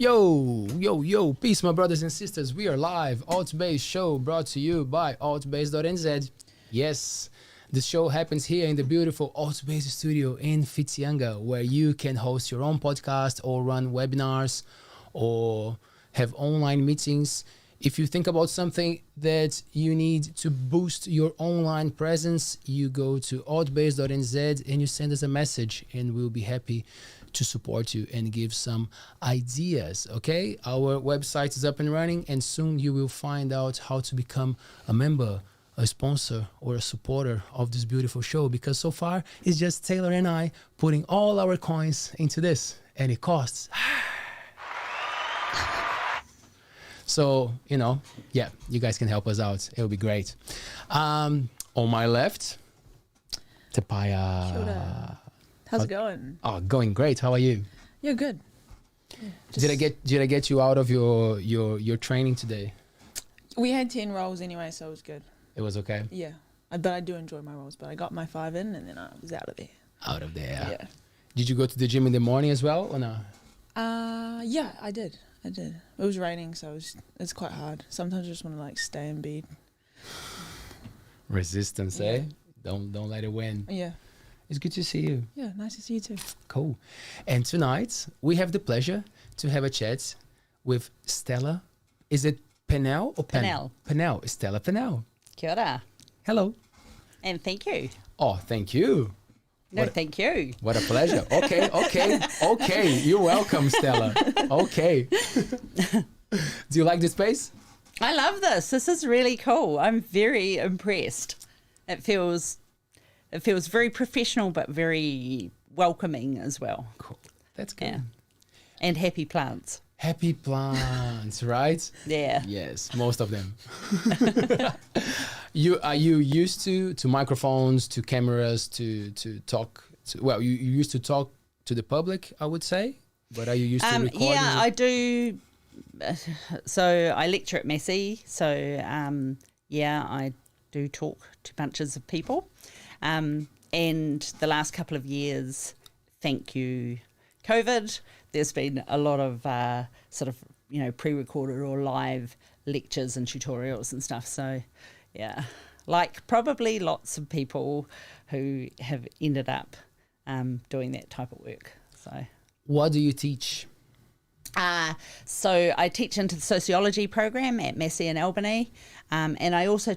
Yo, peace, my brothers and sisters. We are live. ALTBAYS Show brought to you by ALTBAYS.nz. Yes, the show happens here in the beautiful ALTBAYS studio in Turanga, where you can host your own podcast or run webinars or have online meetings. If you think about something that you need to boost your online presence, you go to ALTBAYS.nz and you send us a message, and we'll be happy to support you and give some ideas. Okay, our website is up and running, and soon you will find out how to become a member, a sponsor, or a supporter of this beautiful show, because so far it's just Taylor and I putting all our coins into this, and it costs. So, yeah, you guys can help us out. It'll be great. On my left, Paea. Sure. How's it going? Oh, going great. How are you? Yeah, good. Yeah, Did I get you out of your training today? We had 10 rolls anyway, so it was good. It was okay? Yeah. But I do enjoy my rolls, but I got my 5 in and then I was out of there. Out of there. Yeah. Did you go to the gym in the morning as well or no? Yeah, I did. It was raining, so it's quite hard. Sometimes I just want to stay in bed. Resistance, yeah. eh? Don't let it win. Yeah. It's good to see you. Yeah, nice to see you too. Cool. And tonight we have the pleasure to have a chat with Stella. Is it Pennell or Pennell? Pennell. Stella Pennell. Kia ora. Hello. And thank you. Oh, thank you. Thank you. What a pleasure. Okay. You're welcome, Stella. Okay. Do you like this space? I love this. This is really cool. I'm very impressed. It feels very professional, but very welcoming as well. Cool. That's good. Yeah. And happy plants. Happy plants, right? Yeah. Yes, most of them. Are you used to microphones, to cameras, to talk? You used to talk to the public, I would say. But are you used to recording? Yeah, I do. So I lecture at Massey. So I do talk to bunches of people. And the last couple of years, thank you, COVID, there's been a lot of pre-recorded or live lectures and tutorials and stuff. So, yeah, like probably lots of people who have ended up doing that type of work. So, what do you teach? So I teach into the Sociology program at Massey in Albany, and I also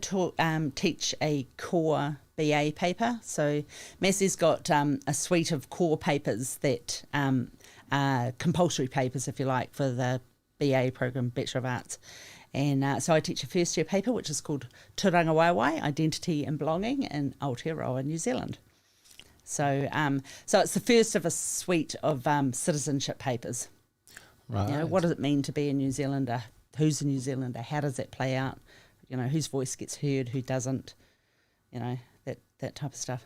teach a core BA paper. So Massey's got a suite of core papers that are compulsory papers, if you like, for the BA program, Bachelor of Arts. And so I teach a first year paper which is called Turanga Waiwai, Identity and Belonging in Aotearoa, New Zealand. So it's the first of a suite of citizenship papers. Right. What does it mean to be a New Zealander? Who's a New Zealander? How does that play out? Whose voice gets heard, who doesn't? That type of stuff.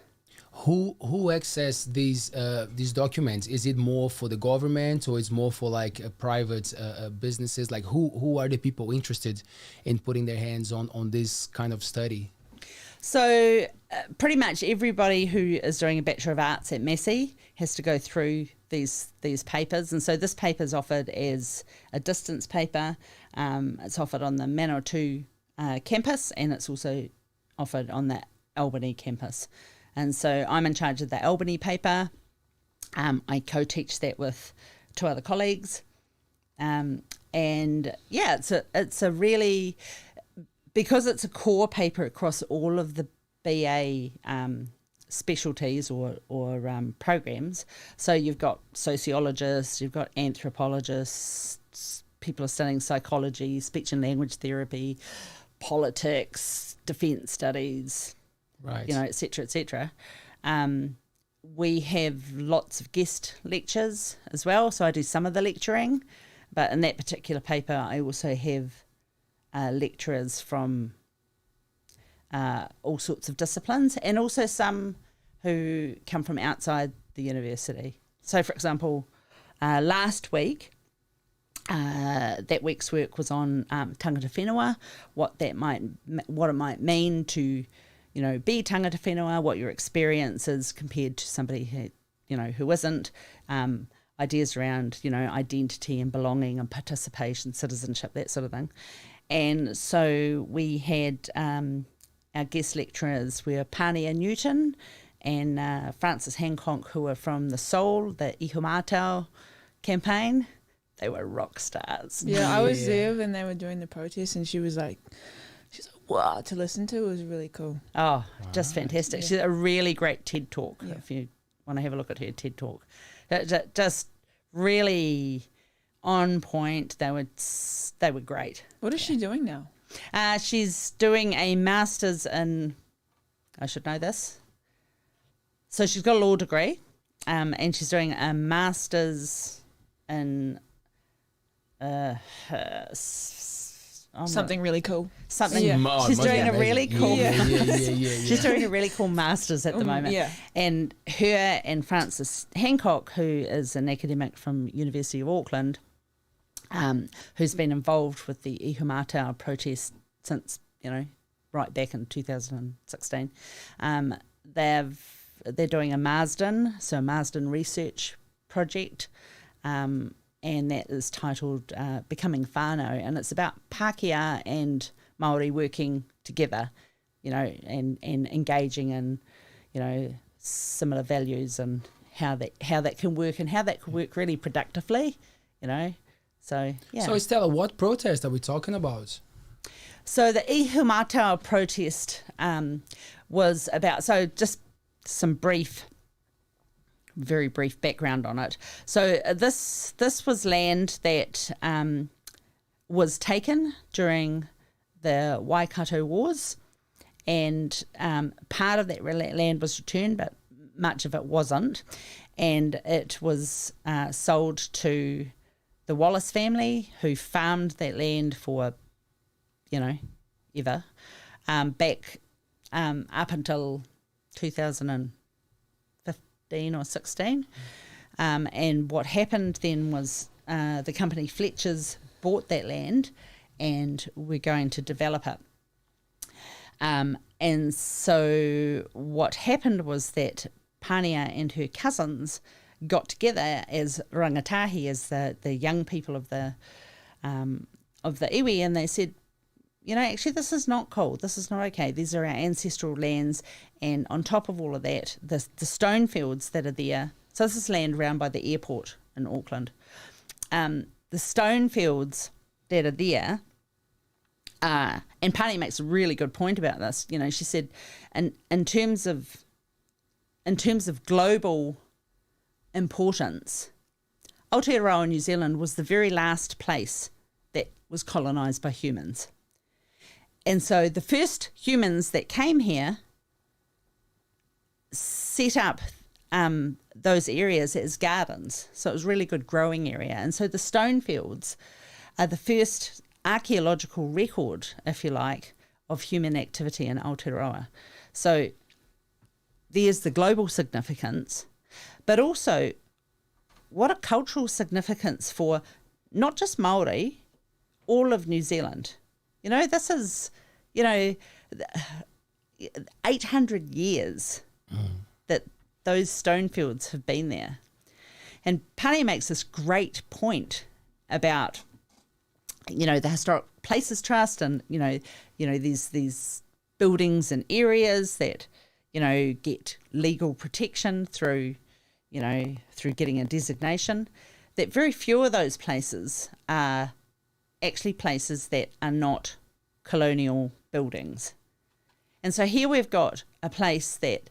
Who access these documents? Is it more for the government, or is more for private businesses? Who are the people interested in putting their hands on this kind of study? So pretty much everybody who is doing a Bachelor of Arts at Massey has to go through these papers. And so this paper is offered as a distance paper. It's offered on the Manawatu campus, and it's also offered on the Albany campus. And so I'm in charge of the Albany paper. I co-teach that with 2 other colleagues. It's a really... Because it's a core paper across all of the BA specialties or programs, so you've got sociologists, you've got anthropologists, people are studying psychology, speech and language therapy, politics, defence studies, right? Et cetera, et cetera. We have lots of guest lectures as well, so I do some of the lecturing, but in that particular paper I also have lecturers from all sorts of disciplines, and also some who come from outside the university. So, for example, last week, that week's work was on tangata whenua, what it might mean to, be tangata whenua, what your experience is compared to somebody who isn't. ideas around, you know, identity and belonging and participation, citizenship, that sort of thing. And so we had our guest lecturers were Paea Newton and Francis Hancock, who were from the Soul, the Iwimata campaign. They were rock stars. Yeah, I was there when they were doing the protest, and she's like, wow, to listen to. It was really cool. Oh, just fantastic. Yeah. She's a really great TED Talk, Yeah. if you want to have a look at her TED Talk. Just really on point. They were great. What is she doing now? She's doing a master's in, I should know this. So she's got a law degree, and she's doing a master's in Something really cool. something. Yeah. She's doing a really cool. Yeah. She's doing a really cool master's at the moment. Yeah. And her and Francis Hancock, who is an academic from University of Auckland, who's been involved with the Iwimata protest since, you know, right back in 2016. They're doing a Marsden research project, and that is titled Becoming Whānau, and it's about Pākehā and Māori working together, you know, and engaging in, you know, similar values and how that can work and how that could work really productively, you know. So, yeah. So, Stella, what protest are we talking about? So the Iwimata protest was about, so just some very brief background on it. So this was land that was taken during the Waikato Wars, and part of that land was returned, but much of it wasn't, and it was sold to the Wallace family, who farmed that land for, you know, ever, back up until 2015 or 16. And what happened then was the company Fletcher's bought that land and we're going to develop it. And so what happened was that Paea and her cousins got together as rangatahi, as the young people of the iwi, and they said, you know, actually this is not cool, this is not okay, these are our ancestral lands, and on top of all of that, the stone fields that are there, so this is land around by the airport in Auckland, the stone fields that are there, and Paea makes a really good point about this, you know, she said, in terms of global importance, Aotearoa, New Zealand, was the very last place that was colonised by humans. And so the first humans that came here set up those areas as gardens. So it was a really good growing area. And so the stone fields are the first archaeological record, if you like, of human activity in Aotearoa. So there's the global significance, but also what a cultural significance for not just Māori, all of New Zealand. You know, this is, you know, 800 years that those stone fields have been there. And Paea makes this great point about, you know, the Historic Places Trust and, you know, these buildings and areas that, you know, get legal protection through, you know, through getting a designation, that very few of those places are actually places that are not colonial buildings. And so here we've got a place that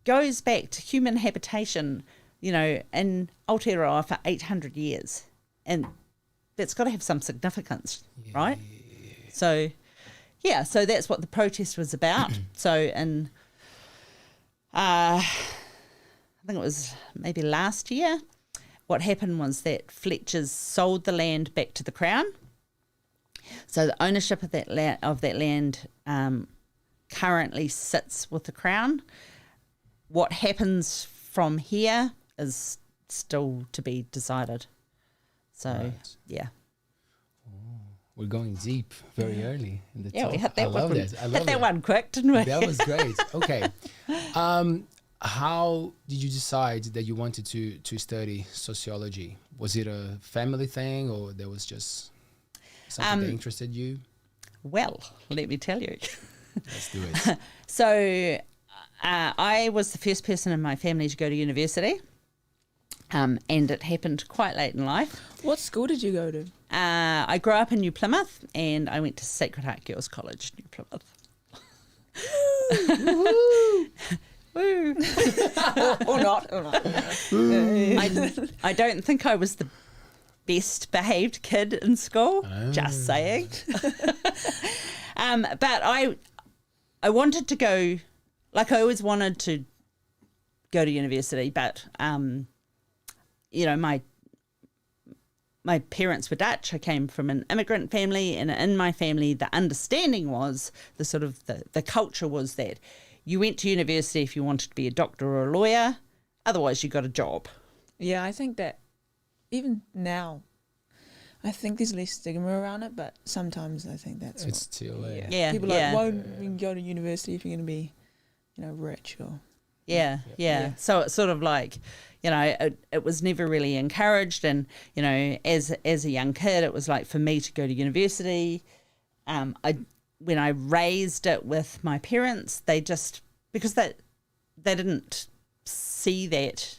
goes back to human habitation, you know, in Aotearoa for 800 years. And that's got to have some significance, right? So, yeah, so that's what the protest was about. So in, I think it was maybe last year, what happened was that Fletcher's sold the land back to the Crown. So the ownership of that land currently sits with the Crown. What happens from here is still to be decided. So, Right. yeah. We're going deep very early in the Yeah, talk. we hit that I love one. that. I Hit love that one quick, didn't we? That was great. Okay. how did you decide that you wanted to study sociology? Was it a family thing, or there was just something that interested you? Well, let me tell you. Let's do it. So I was the first person in my family to go to university, and it happened quite late in life. What school did you go to? I grew up in New Plymouth, and I went to Sacred Heart Girls College, New Plymouth. Woo. or not. I don't think I was the best behaved kid in school, just saying. But I wanted to go, like I always wanted to go to university, but, you know, my parents were Dutch. I came from an immigrant family, and in my family, the understanding was the culture was that you went to university if you wanted to be a doctor or a lawyer, otherwise you got a job. Yeah, I think that even now, I think there's less stigma around it, but sometimes I think that's It's still Yeah, people yeah. like, won't you go to university if you're going to be, you know, rich or... Yeah. So it's sort of like, you know, it was never really encouraged. And, you know, as a young kid, it was like for me to go to university. When I raised it with my parents, they just, because they didn't see that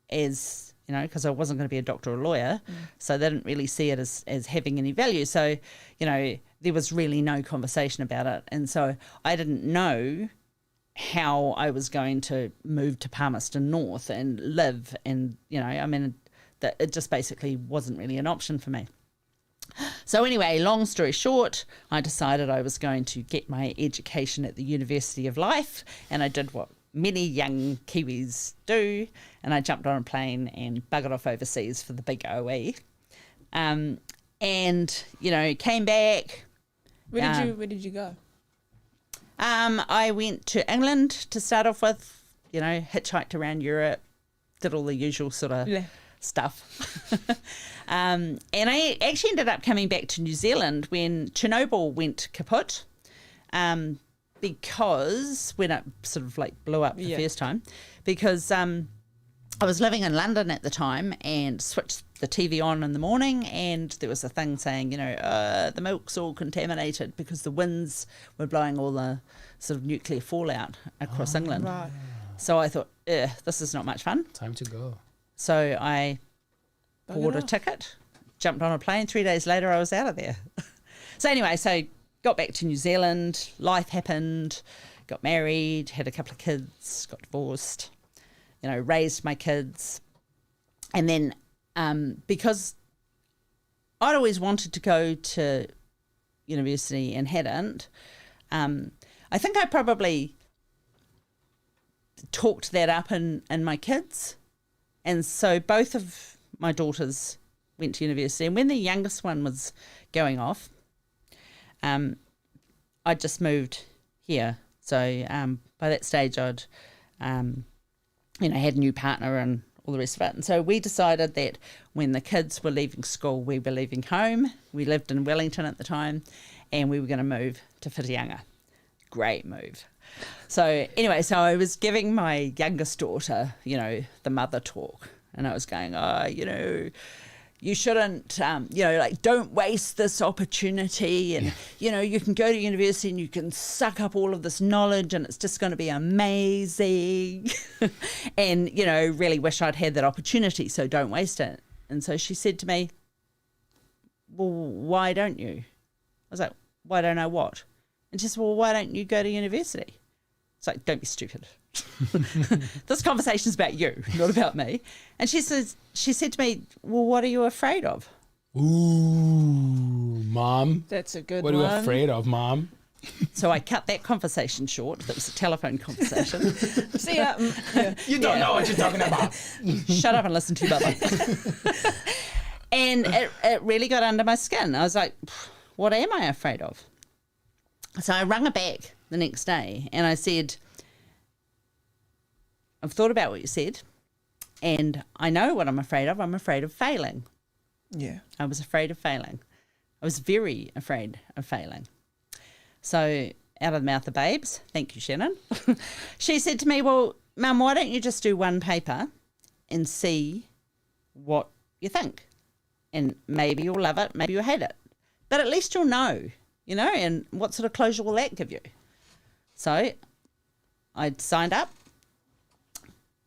as, you know, because I wasn't going to be a doctor or a lawyer, so they didn't really see it as having any value. So, you know, there was really no conversation about it. And so I didn't know how I was going to move to Palmerston North and live, and, you know, I mean, that it just basically wasn't really an option for me. So anyway, long story short, I decided I was going to get my education at the University of Life, and I did what many young Kiwis do, and I jumped on a plane and buggered off overseas for the big OE. And, you know, came back. Where did you go? I went to England to start off with, you know, hitchhiked around Europe, did all the usual sort of stuff. And I actually ended up coming back to New Zealand when Chernobyl went kaput, because when it sort of like blew up the first time, because I was living in London at the time and switched the TV on in the morning, and there was a thing saying, you know, the milk's all contaminated because the winds were blowing all the sort of nuclear fallout across England. Right. So I thought, this is not much fun. Time to go. So I bought a ticket, jumped on a plane. 3 days later, I was out of there. So anyway, so got back to New Zealand. Life happened. Got married, had a couple of kids, got divorced, you know, raised my kids. And then because I'd always wanted to go to university and hadn't, I think I probably talked that up in my kids. And so both of my daughters went to university. And when the youngest one was going off, I just moved here. So by that stage, I'd, you know, had a new partner and all the rest of it. And so we decided that when the kids were leaving school, we were leaving home. We lived in Wellington at the time, and we were going to move to Whitianga. Great move. So anyway, so I was giving my youngest daughter, you know, the mother talk, and I was going, you know, you shouldn't, you know, like, don't waste this opportunity, and, you know, you can go to university and you can suck up all of this knowledge and it's just going to be amazing. And, you know, really wish I'd had that opportunity, so don't waste it. And so she said to me, well, why don't you? I was like, why don't I what? And she said, well, why don't you go to university? It's like, don't be stupid. This conversation's about you, not about me. And she said to me, well, what are you afraid of? Ooh, Mom. That's a good one. What are you one. afraid of, Mom? So I cut that conversation short. That was a telephone conversation. See ya. Yeah. You don't know what you're talking about. Shut up and listen to your mother. And it really got under my skin. I was like, what am I afraid of? So I rung her back the next day and I said, I've thought about what you said, and I know what I'm afraid of. I'm afraid of failing. Yeah. I was afraid of failing. I was very afraid of failing. So out of the mouth of babes, thank you, Shannon, she said to me, well, Mum, why don't you just do one paper and see what you think? And maybe you'll love it, maybe you'll hate it. But at least you'll know, and what sort of closure will that give you? So I signed up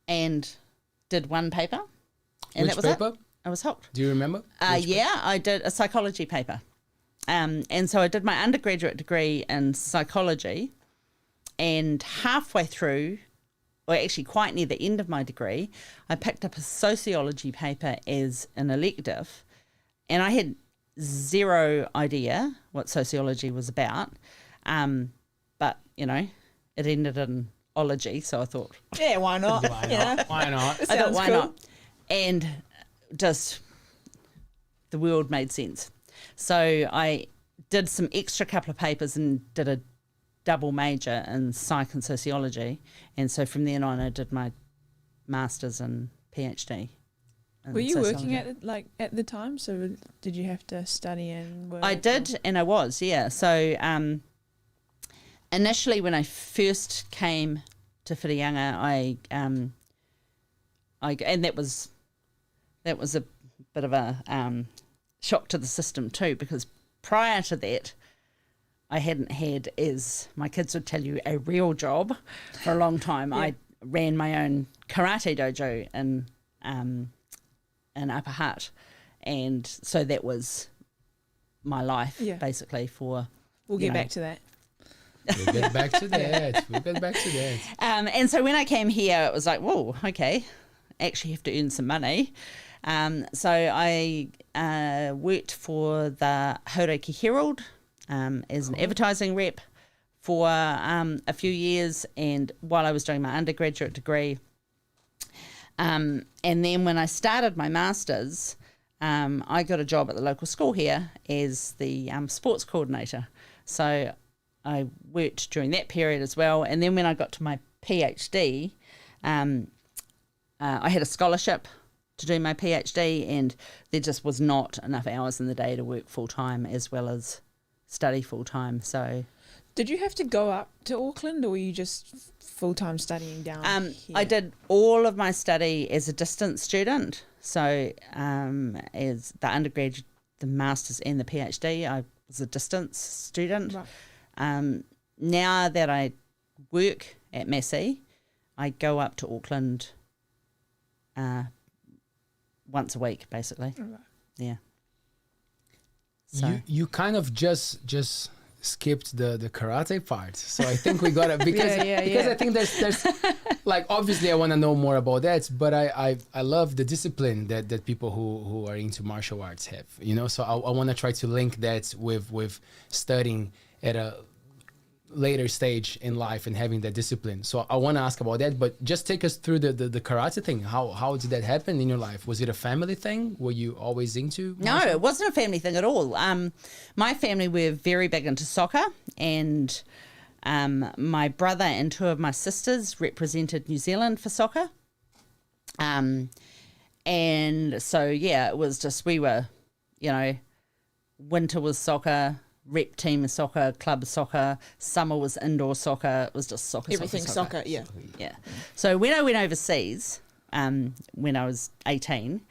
and did one paper. And Which that was paper? it. I was hooked. Do you remember? Yeah, I did a psychology paper. And so I did my undergraduate degree in psychology, and halfway through, or actually quite near the end of my degree, I picked up a sociology paper as an elective, and I had zero idea what sociology was about. But, it ended in ology, so I thought, Yeah, why not? Why not? I thought, Sounds why cool. not? And just the world made sense. So I did some extra couple of papers and did a double major in psych and sociology. And so from then on, I did my master's and PhD. in Were you sociology. working at the time? So did you have to study and work? I did, and I was, yeah. So initially, when I first came to Whirianga, and that was a bit of a shock to the system too, because prior to that, I hadn't had, as my kids would tell you, a real job for a long time. Yeah. I ran my own karate dojo in Upper Hutt, and so that was my life basically for. We'll get back to that. We'll get back to that. And so when I came here, it was like, whoa, okay, actually have to earn some money. So I worked for the Hauraki Herald as an advertising rep for a few years, and while I was doing my undergraduate degree. And then when I started my master's, I got a job at the local school here as the sports coordinator. So I worked during that period as well. And then when I got to my PhD, I had a scholarship to do my PhD, and there just was not enough hours in the day to work full-time as well as study full-time. So Did you have to go up to Auckland, or were you just full-time studying down here? I did all of my study as a distance student. So as the undergraduate, the master's and the PhD, I was a distance student. Right. Now that I work at Massey, I go up to Auckland once a week, basically. Right. Yeah. So You kind of just skipped the karate part, so I think we got it because I think there's like, obviously I want to know more about that, but I love the discipline that people who are into martial arts have, so I want to try to link that with studying at a later stage in life and having that discipline. So I want to ask about that, but just take us through the karate thing. How did that happen in your life? Was it a family thing? Were you always into No, it wasn't a family thing at all. My family were very big into soccer, and my brother and two of my sisters represented New Zealand for soccer. And so, yeah, it was just, we were, winter was soccer, rep team was soccer, club soccer, summer was indoor soccer. It was just soccer. Everything soccer, yeah. Yeah. So when I went overseas, when I was 18,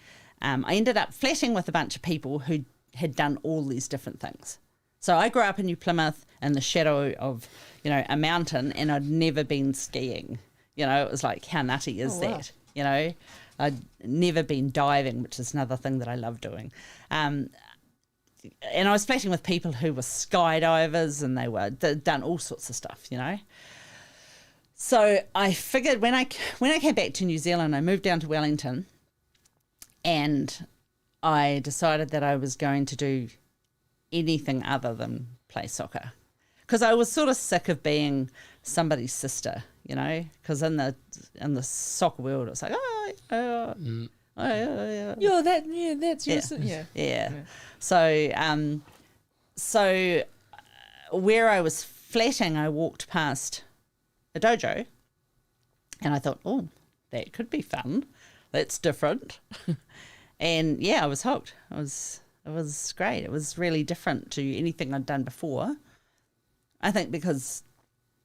I ended up flatting with a bunch of people who had done all these different things. So I grew up in New Plymouth in the shadow of, a mountain, and I'd never been skiing. It was like, how nutty is that? I'd never been diving, which is another thing that I love doing. And I was flatting with people who were skydivers, and they'd done all sorts of stuff, So I figured when I came back to New Zealand, I moved down to Wellington, and I decided that I was going to do anything other than play soccer, because I was sort of sick of being somebody's sister, because in the soccer world, it's like, That's your yeah. So where I was flatting, I walked past a dojo, and I thought, oh, that could be fun. That's different. And yeah, I was hooked. It was great. It was really different to anything I'd done before. I think because,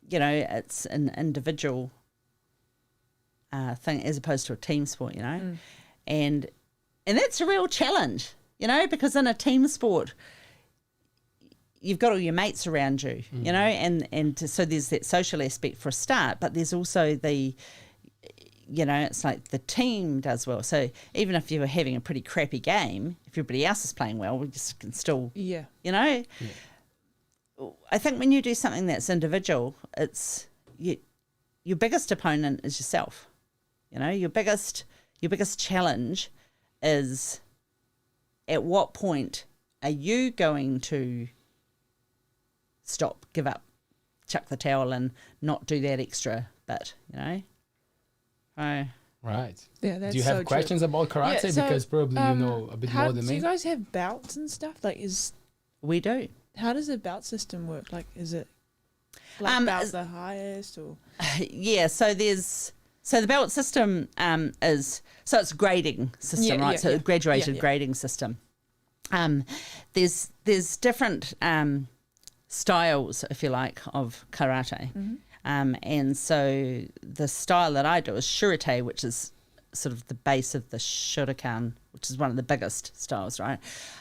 it's an individual thing as opposed to a team sport, you know, and that's a real challenge, you know, because in a team sport, you've got all your mates around you, you know, and so there's that social aspect for a start, but there's also the, you know, it's like the team does well. So even if you were having a pretty crappy game, if everybody else is playing well, we just can still, you know. Yeah. I think when you do something that's individual, it's your biggest opponent is yourself. You know, your biggest challenge is at what point are you going to stop, give up, chuck the towel and not do that extra bit, you know? Right. Yeah, that's do you have so questions true. about karate? Yeah, so, because probably you know a bit more than do me. you guys have bouts and stuff? Like, We do. how does the bout system work? Like, is it like bout the highest or? Yeah, so the belt system is, so it's a grading system, right? So a graduated grading system. There's different styles, if you like, of karate. And so the style that I do is shurite, which is sort of the base of the Shotokan, which is one of the biggest styles, right?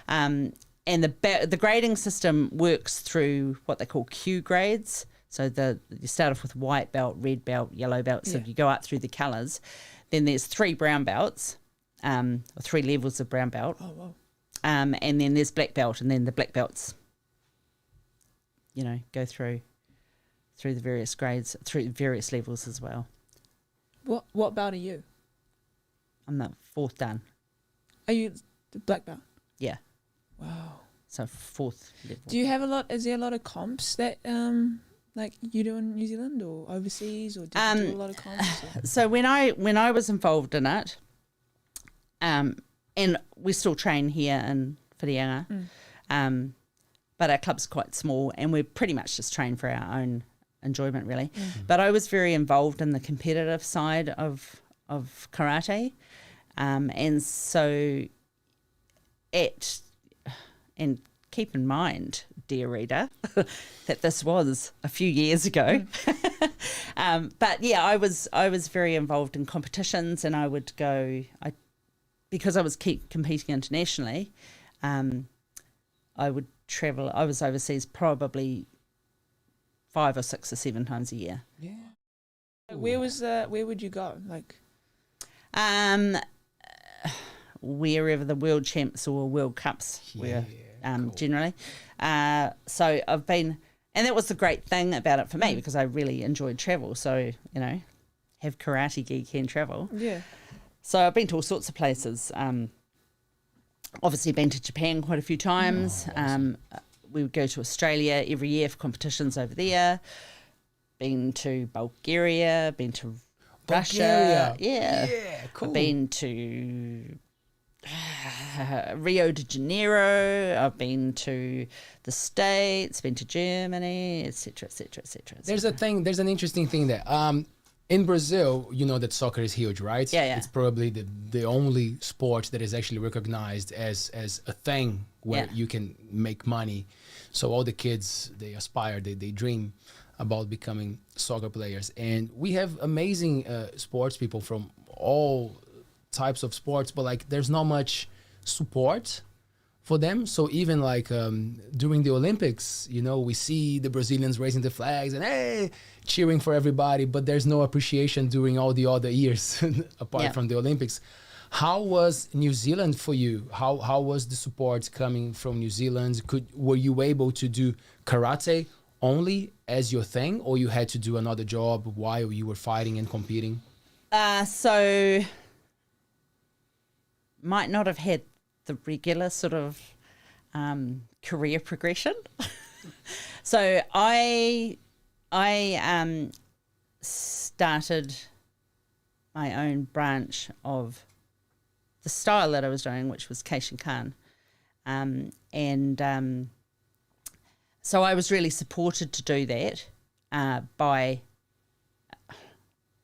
And the grading system works through what they call Q grades. So you start off with white belt, red belt, yellow belt. So you go up through the colours. Then there's 3 brown belts, or 3 levels of brown belt. Oh, wow. And then there's black belt, and then the black belts, you know, go through the various grades, through various levels as well. What belt are you? I'm the 4th dan. Are you the black belt? Yeah. Wow. So 4th level. Do you have is there a lot of comps that like you do in New Zealand or overseas, or do you do a lot of comps? So when I was involved in it, and we still train here in Whirianga, but our club's quite small and we're pretty much just train for our own enjoyment, really. But I was very involved in the competitive side of karate, and so and keep in mind, dear reader, that this was a few years ago. But yeah, I was very involved in competitions, and I would go. Because I was competing internationally, I would travel. I was overseas probably 5 or 6 or 7 times a year. Yeah. Where would you go? Like, wherever the world champs or world cups were, cool. Generally. So I've been, and that was the great thing about it for me, because I really enjoyed travel. So, you know, have karate geek and travel. Yeah. So I've been to all sorts of places. Obviously been to Japan quite a few times. Awesome. We would go to Australia every year for competitions over there. Been to Bulgaria, been to Russia. Yeah, cool. I've been to Rio de Janeiro. I've been to the States, been to Germany, etc., etc., etc. There's an interesting thing there. In Brazil, you know that soccer is huge, right? Yeah. It's probably the only sport that is actually recognized as a thing where you can make money. So all the kids, they aspire, they dream about becoming soccer players. And we have amazing sports people from all types of sports, but like there's not much support for them. So even like during the Olympics, you know, we see the Brazilians raising the flags and hey, cheering for everybody, but there's no appreciation during all the other years apart from the Olympics. How was New Zealand for you? How was the support coming from New Zealand? Were you able to do karate only as your thing, or you had to do another job while you were fighting and competing? So might not have had the regular sort of career progression. So I started my own branch of the style that I was doing, which was Keishinkan. So I was really supported to do that by,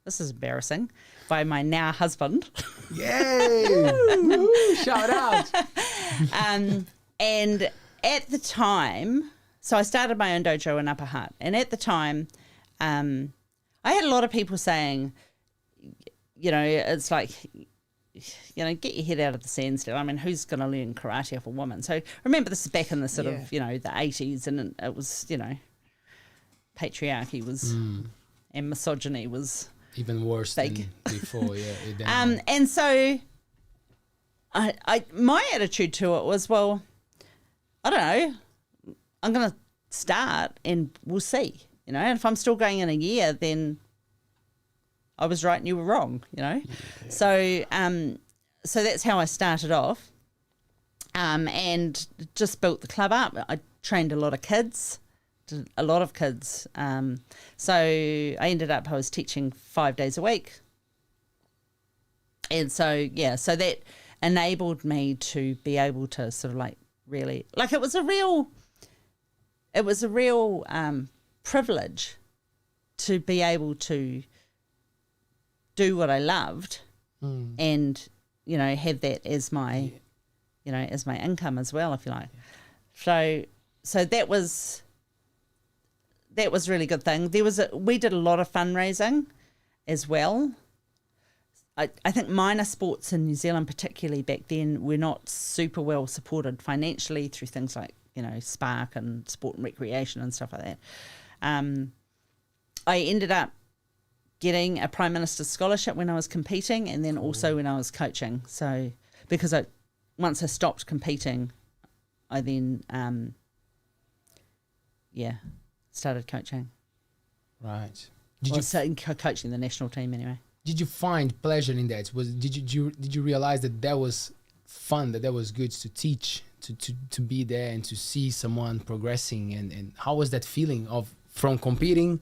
this is embarrassing, by my now husband. Yay! Woo, shout out! And at the time, so I started my own dojo in Upper Hutt, and at the time, I had a lot of people saying, you know, it's like, you know, get your head out of the sand still. I mean, who's going to learn karate off a woman? So remember, this is back in the sort of, you know, the 80s, and it was, you know, patriarchy was, and misogyny was even worse fake. than before. And so my attitude to it was, well, I don't know, I'm going to start and we'll see, you know, and if I'm still going in a year, then I was right and you were wrong, you know. Yeah. So that's how I started off, and just built the club up. I trained a lot of kids. So I ended up, I was teaching 5 days a week. And so, yeah, so that enabled me to be able to sort of like really, like it was a real privilege to be able to do what I loved and, you know, have that as my, you know, as my income as well, if you like. Yeah. So that was a really good thing. We did a lot of fundraising as well. I think minor sports in New Zealand, particularly back then, were not super well supported financially through things like, you know, Spark and Sport and Recreation and stuff like that. I ended up getting a Prime Minister's scholarship when I was competing, and then also when I was coaching. So because once I stopped competing, I then started coaching. Right. Coaching the national team anyway. Did you find pleasure in that? Did you realize that was fun, that was good to teach, to be there and to see someone progressing, and how was that feeling from competing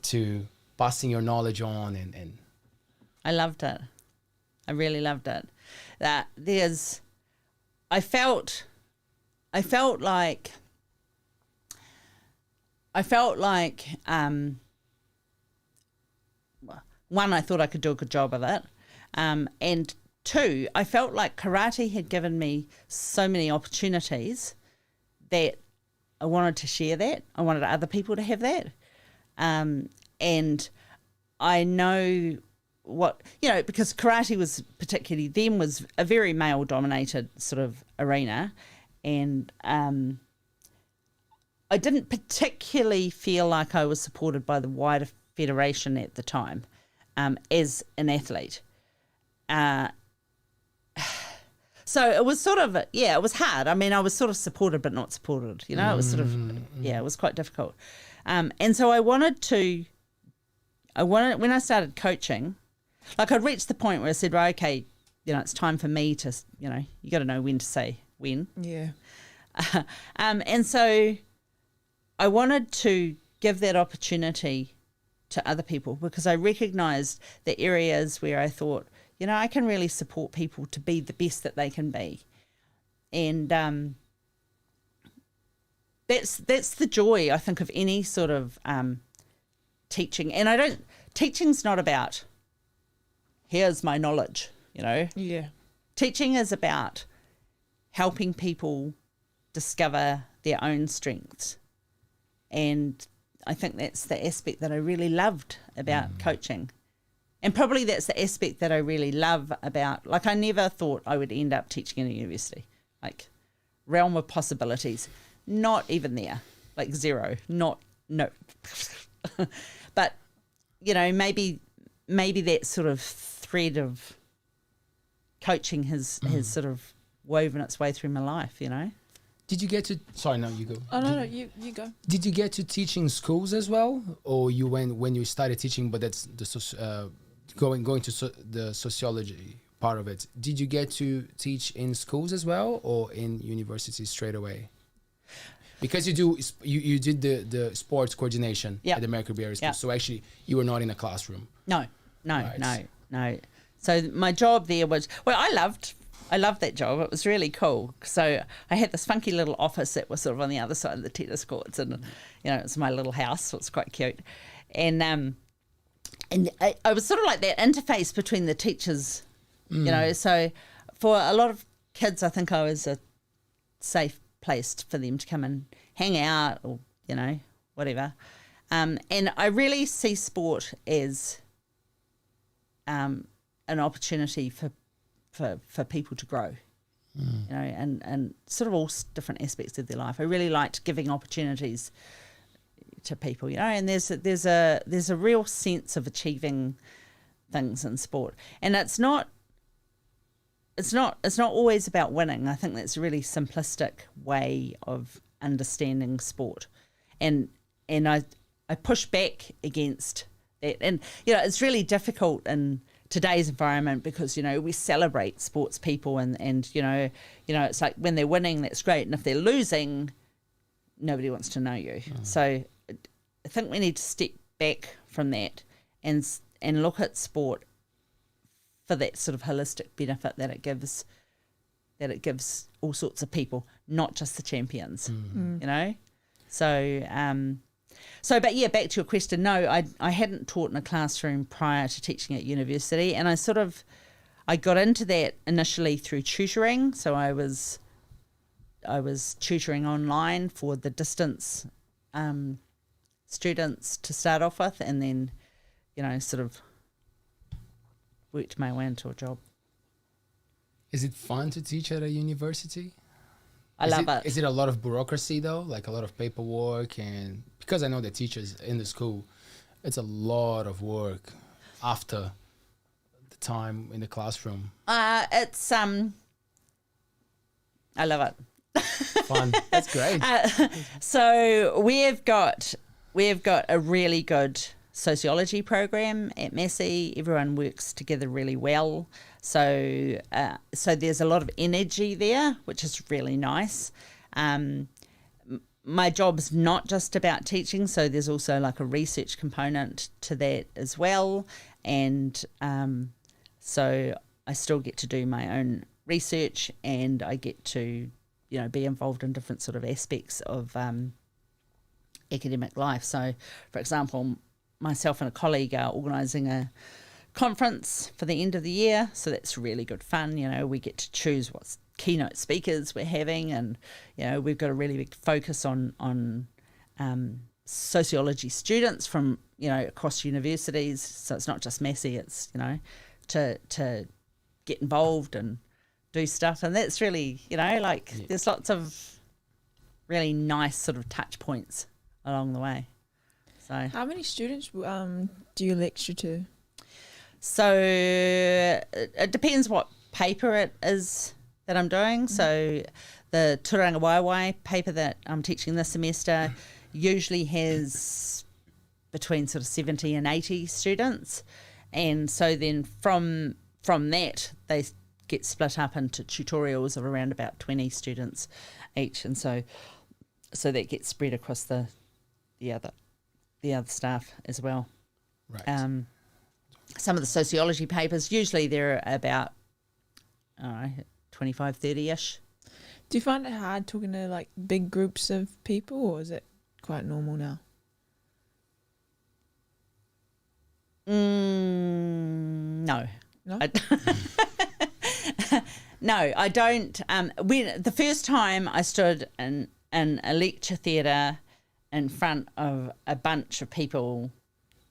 to passing your knowledge on and I loved it. I really loved it. I felt like one, I thought I could do a good job of it, and two, I felt like karate had given me so many opportunities that I wanted to share that. I wanted other people to have that. And I know what, you know, because karate was particularly then was a very male dominated sort of arena, and I didn't particularly feel like I was supported by the wider federation at the time as an athlete. So it was sort of, it was hard. I mean, I was sort of supported but not supported, you know. It was sort of, it was quite difficult. And so when I started coaching, like I'd reached the point where I said, right, okay, you know, it's time for me to, you know, you got to know when to say when. Yeah. And so I wanted to give that opportunity to other people because I recognised the areas where I thought, you know, I can really support people to be the best that they can be. And that's the joy, I think, of any sort of teaching. And teaching's not about, here's my knowledge, you know. Yeah. Teaching is about helping people discover their own strengths. And I think that's the aspect that I really loved about coaching. And probably that's the aspect that I really love about, like, I never thought I would end up teaching in a university. Like, realm of possibilities, not even there, like zero, no. But, you know, maybe that sort of thread of coaching has sort of woven its way through my life, you know. Did you get to? Sorry, no, you go. Oh no, you go. Did you get to teach in schools as well, or you went when you started teaching? But that's the going to the sociology part of it. Did you get to teach in schools as well, or in universities straight away? Because you did the sports coordination at the Magri School, so actually you were not in a classroom. No. So my job there was, well, I loved that job. It was really cool. So I had this funky little office that was sort of on the other side of the tennis courts, and you know, it's my little house, so it's quite cute. And I was sort of like that interface between the teachers, you know. So for a lot of kids, I think I was a safe place for them to come and hang out, or you know, whatever. And I really see sport as an opportunity for people to grow, you know, and sort of all different aspects of their life. I really liked giving opportunities to people, you know, and there's a real sense of achieving things in sport, and it's not always about winning. I think that's a really simplistic way of understanding sport, and I push back against that. And you know, it's really difficult in today's environment because, you know, we celebrate sports people and you know it's like when they're winning, that's great, and if they're losing, nobody wants to know you. So I think we need to step back from that and look at sport for that sort of holistic benefit that it gives all sorts of people, not just the champions, you know. So, but yeah, back to your question. No, I hadn't taught in a classroom prior to teaching at university, and I got into that initially through tutoring. So I was tutoring online for the distance students to start off with, and then, you know, sort of worked my way into a job. Is it fun to teach at a university? I love it. Is it a lot of bureaucracy though, like a lot of paperwork? And because I know the teachers in the school, it's a lot of work after the time in the classroom. It's I love it. Fun. That's great. So we've got a really good sociology program at Massey. Everyone works together really well. So there's a lot of energy there, which is really nice. My job's not just about teaching, so there's also like a research component to that as well. And so I still get to do my own research, and I get to, you know, be involved in different sort of aspects of academic life. So, for example, myself and a colleague are organising a conference for the end of the year, so that's really good fun. You know, we get to choose what keynote speakers we're having, and you know, we've got a really big focus on sociology students from, you know, across universities. So it's not just Massey, it's, you know, to get involved and do stuff, and that's really, you know, like there's lots of really nice sort of touch points along the way. So How many students do you lecture to? So it depends what paper it is that I'm doing. So the Turanga paper that I'm teaching this semester usually has between sort of 70 and 80 students. And so then from that, they get split up into tutorials of around about 20 students each. And so that gets spread across the other staff as well. Right. Some of the sociology papers, usually they're about 25, 30-ish. Do you find it hard talking to like big groups of people, or is it quite normal now? No. No? No, I don't. When the first time I stood in a lecture theatre in front of a bunch of people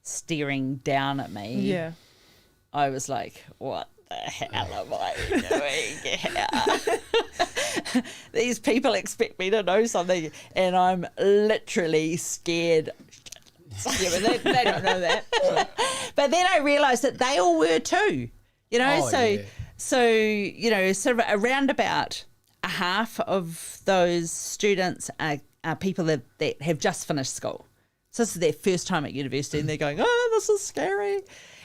staring down at me, Yeah. I was like, what the hell am I doing here? These people expect me to know something, and I'm literally scared. Yeah, but they don't know that. But then I realised that they all were too, you know. So you know, sort of around about a half of those students are people that have just finished school. So this is their first time at university, and they're going, oh, this is scary.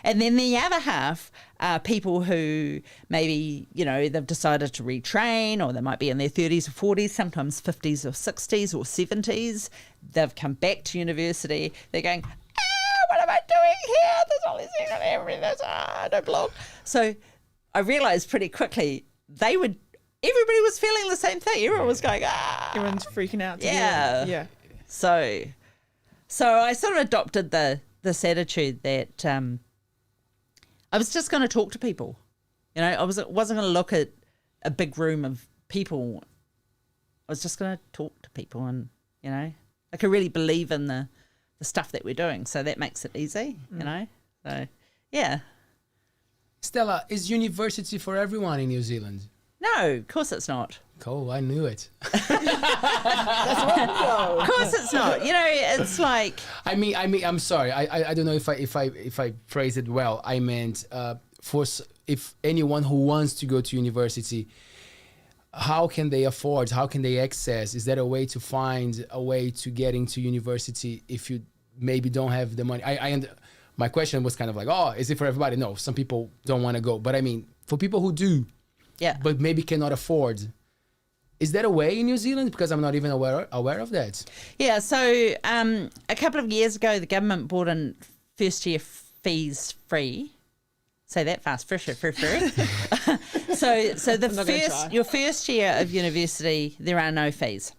And then the other half are people who maybe, you know, they've decided to retrain, or they might be in their 30s or 40s, sometimes 50s or 60s or 70s. They've come back to university. They're going, what am I doing here? There's all these things on everything. I don't belong. So I realised pretty quickly everybody was feeling the same thing. Everyone was going, Everyone's freaking out. Yeah. Yeah. So I sort of adopted this attitude that I was just going to talk to people. You know, I wasn't going to look at a big room of people. I was just going to talk to people, and, you know, I could really believe in the stuff that we're doing. So that makes it easy, you know. So, yeah. Stella, is university for everyone in New Zealand? No, of course it's not. Cool, I knew it. Of course it's not. You know, it's like I mean, I'm sorry. I don't know if I phrased it well. I meant if anyone who wants to go to university, how can they afford? How can they access? Is there a way to find a way to get into university if you maybe don't have the money? My question was kind of like, oh, is it for everybody? No, some people don't want to go, but I mean, for people who do, yeah, but maybe cannot afford. Is there a way in New Zealand? Because I'm not even aware of that. Yeah, so a couple of years ago, the government brought in first year fees free. Say that fast, free. So your first year of university, there are no fees.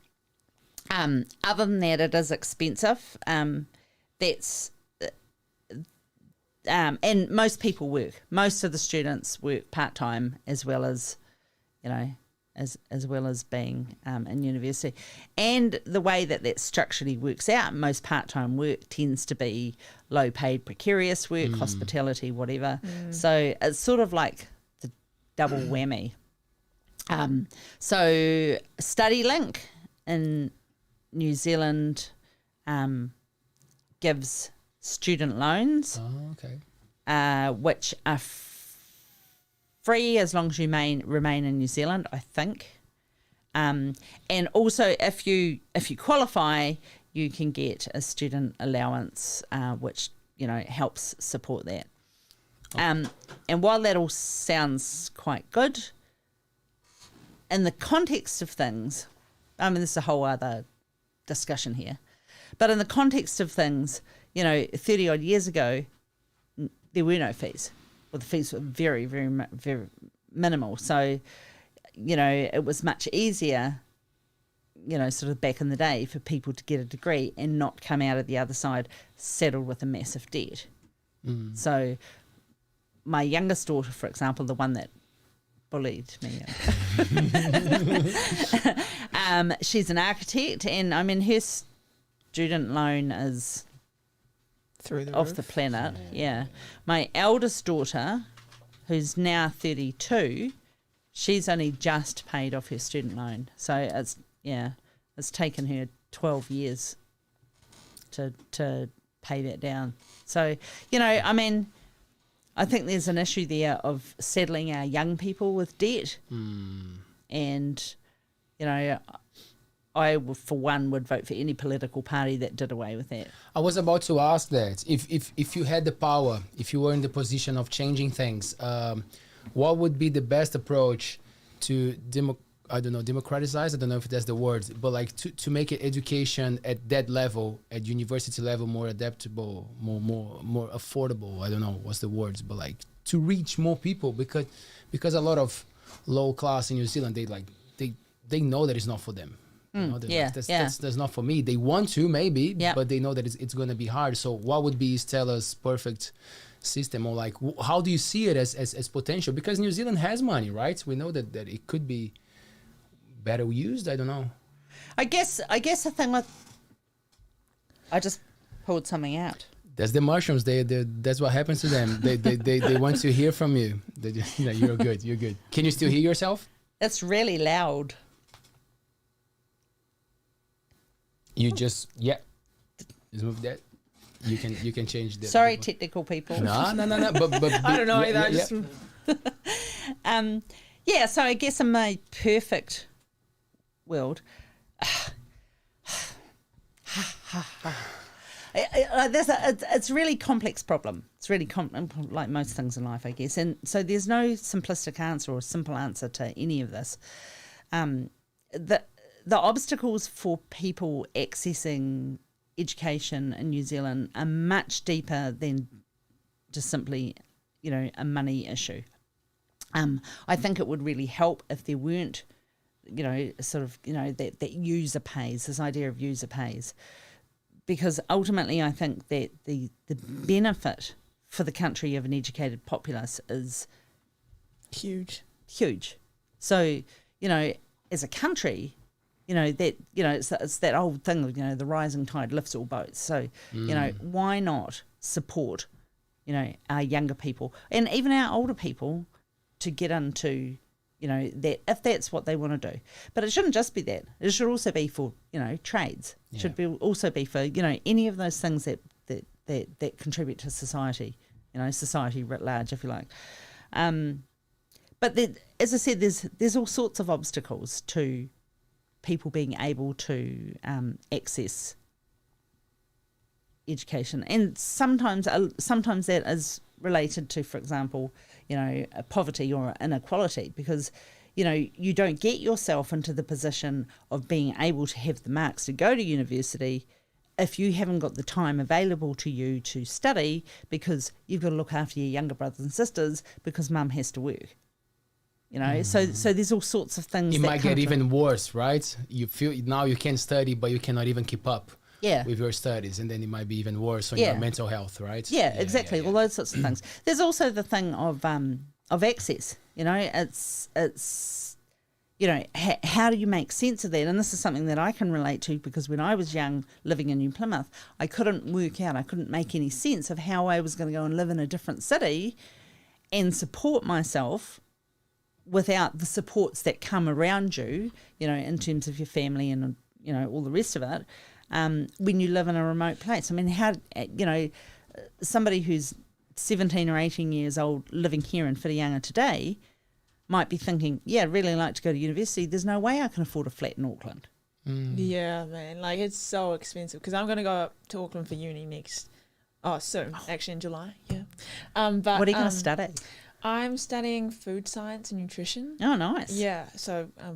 Other than that, it is expensive. And most people work. Most of the students work part-time as well as, you know, as well as being in university. And the way that structurally works out, most part-time work tends to be low-paid, precarious work, hospitality, whatever. So it's sort of like the double whammy. So StudyLink in New Zealand gives student loans, which are free as long as you remain in New Zealand, I think. And also, if you qualify, you can get a student allowance, which helps support that. And while that all sounds quite good, in the context of things, I mean, this is a whole other discussion here, but in the context of things, 30 odd years ago, there were no fees. Well, the fees were very, very, very minimal. So, it was much easier, sort of back in the day for people to get a degree and not come out of the other side saddled with a massive debt. So my youngest daughter, for example, the one that bullied me, she's an architect, and I mean, her student loan is through the off roof. the planet. Yeah. My eldest daughter, who's now 32, she's only just paid off her student loan. So it's taken her 12 years to pay that down. So, I mean, I think there's an issue there of saddling our young people with debt. And, I, for one, would vote for any political party that did away with that. I was about to ask that. If you had the power, if you were in the position of changing things, what would be the best approach to democratize? I don't know if that's the word, but like to make it education at that level, at university level, more adaptable, more affordable. I don't know what's the words, but like to reach more people, because a lot of low class in New Zealand, they know that it's not for them. That's not for me. They want to maybe, but they know that it's going to be hard. So what would be Stella's perfect system, or like how do you see it as potential? Because New Zealand has money, right? We know that it could be better used. I don't know. I guess the thing with, I just pulled something out. That's the mushrooms. That's what happens to them. They want to hear from you. You're good. You're good. Can you still hear yourself? It's really loud. You just move that. You can change that. Sorry, technical people. No. But I don't know either. So I guess in my perfect world, it's a really complex problem. It's really like most things in life, I guess. And so there's no simplistic answer or simple answer to any of this. The obstacles for people accessing education in New Zealand are much deeper than just simply, a money issue. I think it would really help if there weren't, that user pays, this idea of user pays. Because ultimately I think that the benefit for the country of an educated populace is huge. So, as a country, it's that old thing of, the rising tide lifts all boats. So, why not support our younger people and even our older people to get into, that if that's what they want to do. But it shouldn't just be that. It should also be for, trades. It should be also be for, any of those things that contribute to society, society writ large, if you like. But as I said, there's all sorts of obstacles to people being able to access education, and sometimes that is related to, for example, poverty or inequality, because you don't get yourself into the position of being able to have the marks to go to university if you haven't got the time available to you to study, because you've got to look after your younger brothers and sisters because mum has to work. So there's all sorts of things. It might get even worse, right? You feel now you can study, but you cannot even keep up with your studies, and then it might be even worse on your mental health, right? Yeah, exactly. All those sorts of things. There's also the thing of access. It's how do you make sense of that? And this is something that I can relate to, because when I was young, living in New Plymouth, I couldn't work out. I couldn't make any sense of how I was going to go and live in a different city and support myself without the supports that come around you, in terms of your family and, all the rest of it, when you live in a remote place. I mean, how, somebody who's 17 or 18 years old living here in Whitianga today might be thinking, I'd really like to go to university. There's no way I can afford a flat in Auckland. Yeah, man. Like, it's so expensive, because I'm going to go up to Auckland for uni soon, actually in July. Yeah. But what are you going to study? I'm studying food science and nutrition. Oh, nice. Yeah, so I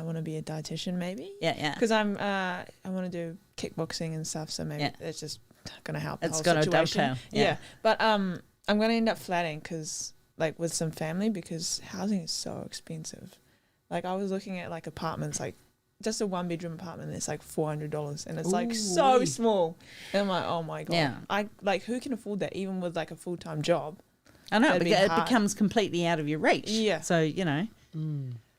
want to be a dietitian maybe. Yeah. Because I want to do kickboxing and stuff, so maybe it's just going to help the whole situation. It's going to dovetail. Yeah. But I'm going to end up flatting, because with some family, because housing is so expensive. Like, I was looking at apartments, just a 1-bedroom apartment, it's $400, and it's so small. And I'm like, oh my God. Yeah. Who can afford that, even with a full-time job? I know, because it becomes completely out of your reach. Yeah. So,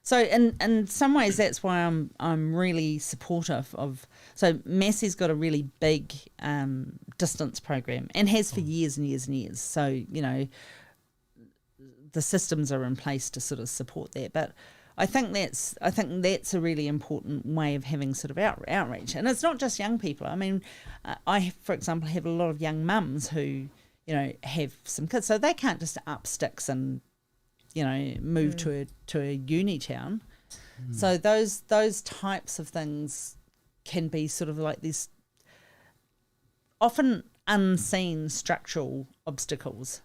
So in some ways, that's why I'm really supportive of. So Massey's got a really big distance program, and has for years and years and years. So the systems are in place to sort of support that. But I think that's a really important way of having sort of outreach, and it's not just young people. I mean, I, for example, have a lot of young mums who have some kids, so they can't just up sticks and move to a uni town. So those types of things can be sort of like these often unseen structural obstacles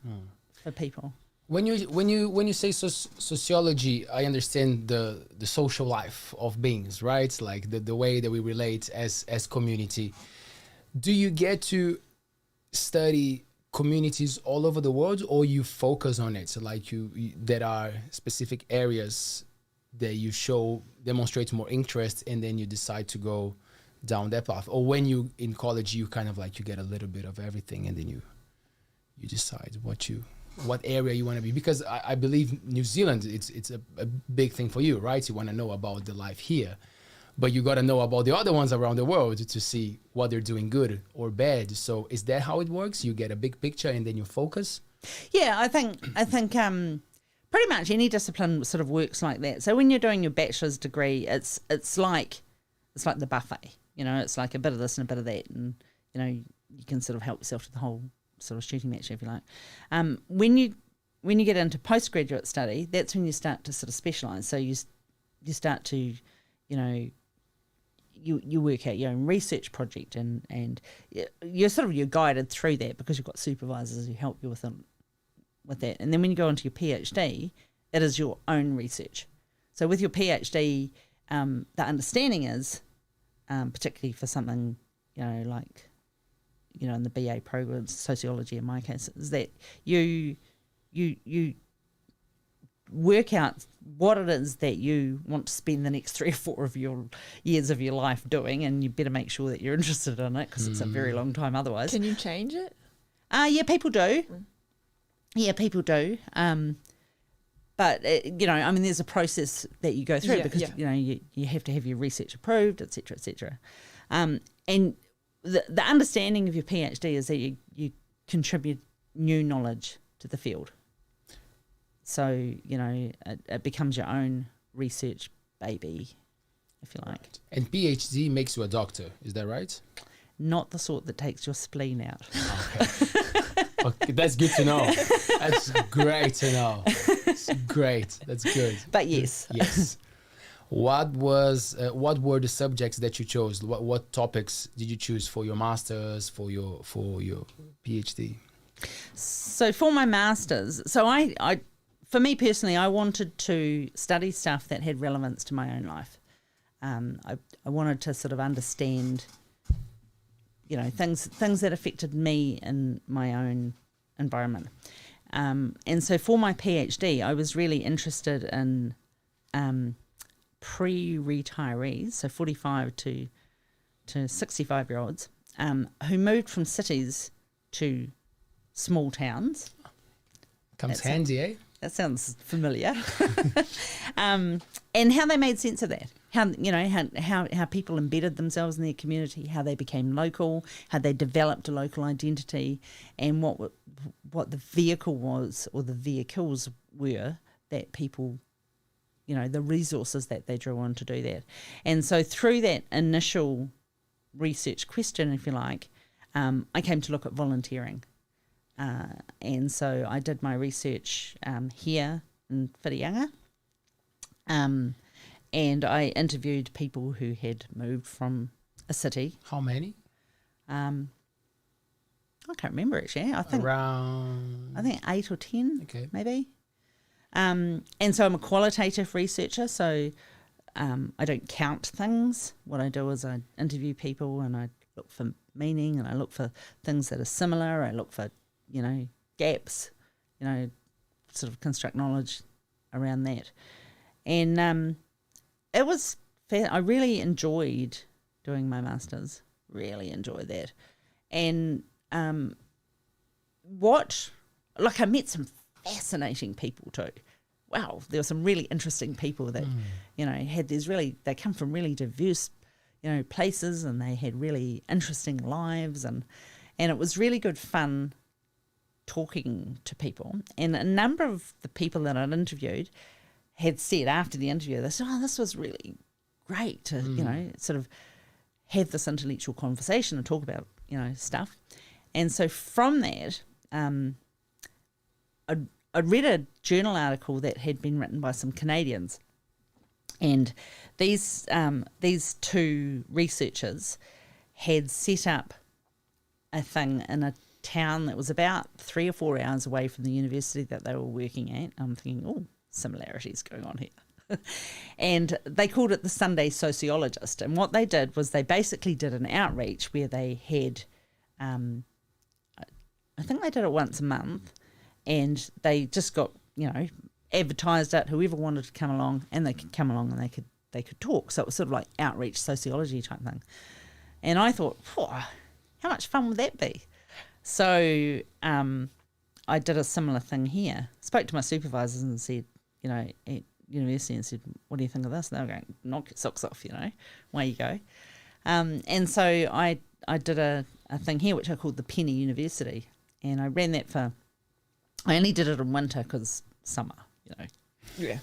for people. When you say sociology, I understand the social life of beings, right? Like the way that we relate as community. Do you get to study communities all over the world, or you focus on it? So there are specific areas that you demonstrate more interest, and then you decide to go down that path? Or when you in college, you kind of you get a little bit of everything, and then you decide what area you want to be? Because I believe New Zealand, it's a big thing for you, right? You want to know about the life here, but you got to know about the other ones around the world to see what they're doing good or bad. So is that how it works? You get a big picture and then you focus? Yeah, I think pretty much any discipline sort of works like that. So when you're doing your bachelor's degree, it's like the buffet. It's like a bit of this and a bit of that, and you can sort of help yourself to the whole sort of shooting match, if you like. When you get into postgraduate study, that's when you start to sort of specialise. So you start to you work out your own research project, and you're guided through that, because you've got supervisors who help you with that. And then when you go into your PhD, it is your own research. So with your PhD, the understanding is, particularly for something in the BA program, sociology in my case, is that you work out what it is that you want to spend the next 3 or 4 of your years of your life doing, and you better make sure that you're interested in it, because it's a very long time otherwise. Can you change it? Yeah, people do. Yeah, people do. But there's a process that you go through, because you have to have your research approved, etc., etc. And the understanding of your PhD is that you contribute new knowledge to the field. So, you know, it becomes your own research baby, if you like. Right. And PhD makes you a doctor, is that right? Not the sort that takes your spleen out. Okay. Okay, that's good to know. That's great to know. It's great. That's good. But yes. Yes. What were the subjects that you chose? What topics did you choose for your masters, for your PhD? So for my masters, I for me personally, I wanted to study stuff that had relevance to my own life. I wanted to sort of understand, you know, things that affected me in my own environment. And so for my PhD, I was really interested in pre-retirees, so 45 to 65-year-olds, who moved from cities to small towns. Comes handy, eh? That sounds familiar. And how they made sense of that. How people embedded themselves in their community, how they became local, how they developed a local identity, and what the vehicle was, or the vehicles were, that people, you know, the resources that they drew on to do that. And so through that initial research question, if you like, I came to look at volunteering. And so I did my research here in Whirianga, and I interviewed people who had moved from a city. How many? I can't remember actually. I think 8 or 10, okay, maybe. And so I'm a qualitative researcher, so I don't count things. What I do is I interview people and I look for meaning, and I look for things that are similar. I look for, you know, gaps, you know, sort of construct knowledge around that. And it was fair. I really enjoyed doing my masters, really enjoyed that. And I met some fascinating people too. Wow, there were some really interesting people that, you know, they come from really diverse, you know, places, and they had really interesting lives, and it was really good fun talking to people. And a number of the people that I'd interviewed had said after the interview, they said, "Oh, this was really great to, you know, sort of have this intellectual conversation and talk about, you know, stuff." And so from that, I'd read a journal article that had been written by some Canadians, and these two researchers had set up a thing in a town that was about 3 or 4 hours away from the university that they were working at. I'm thinking, oh, similarities going on here. And they called it the Sunday Sociologist. And what they did was they basically did an outreach where they had, I think they did it once a month, and they just got, you know, advertised it, whoever wanted to come along, and they could come along and they could talk. So it was sort of like outreach sociology type thing. And I thought, how much fun would that be? So I did a similar thing here. Spoke to my supervisors and said, you know, at university, and said, "What do you think of this?" And they were going, "Knock your socks off, you know, away you go." And so I did a thing here which I called the Penny University, and I ran that I only did it in winter because summer, you know. Yeah.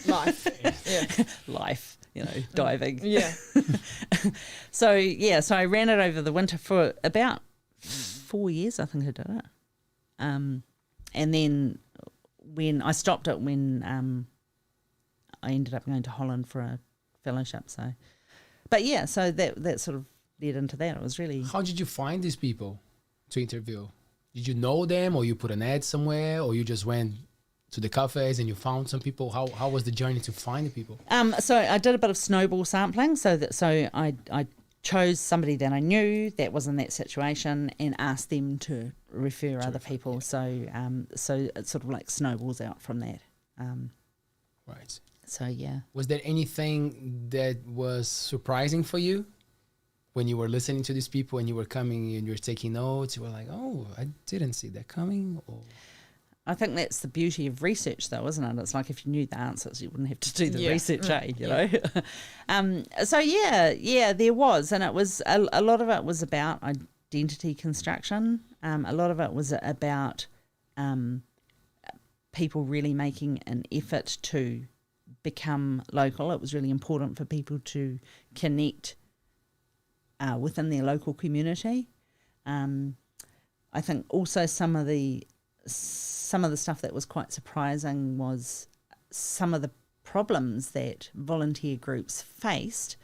Life. Yeah. Life, you know, diving. Yeah. So I ran it over the winter for about 4 years, I think I did it. And then when I stopped it, when I ended up going to Holland for a fellowship. So that sort of led into that. It was really... How did you find these people to interview? Did you know them, or you put an ad somewhere, or you just went to the cafes and you found some people? How was the journey to find the people? So I did a bit of snowball sampling. So I chose somebody that I knew that was in that situation and asked them to refer other people. Yeah. So it sort of like snowballs out from that. Right. So yeah. Was there anything that was surprising for you when you were listening to these people and you were coming and you were taking notes? You were like, "Oh, I didn't see that coming." Or... I think that's the beauty of research, though, isn't it? It's like if you knew the answers, you wouldn't have to do the research, you know? So, there was. And it was, a lot of it was about, identity construction. A lot of it was about people really making an effort to become local. It was really important for people to connect within their local community. I think also some of the stuff that was quite surprising was some of the problems that volunteer groups faced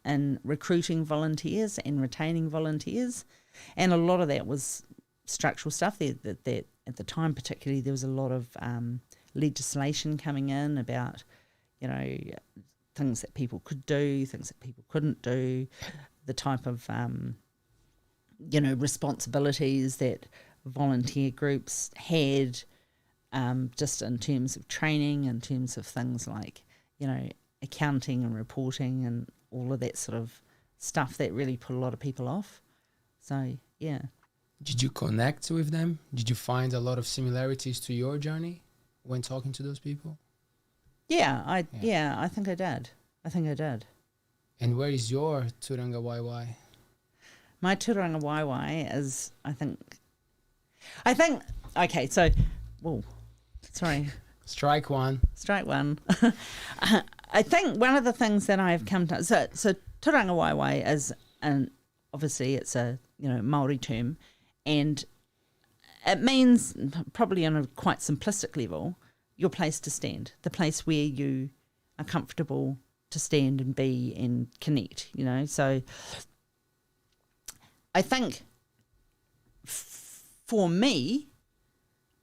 in recruiting volunteers and retaining volunteers, and a lot of that was structural stuff. That at the time, particularly, there was a lot of legislation coming in about, you know, things that people could do, things that people couldn't do, the type of you know, responsibilities that volunteer groups had, just in terms of training, in terms of things like, you know, accounting and reporting and all of that sort of stuff that really put a lot of people off. So, yeah. Did you connect with them? Did you find a lot of similarities to your journey when talking to those people? Yeah, I think I did. And where is your Turanga YY? My Turanga YY is, I think, okay, so, whoa, sorry. Strike one. I think one of the things that I've come to, so Turanga YY is, and obviously it's a, you know, Māori term, and it means, probably on a quite simplistic level, your place to stand, the place where you are comfortable to stand and be and connect, you know. So I think for me,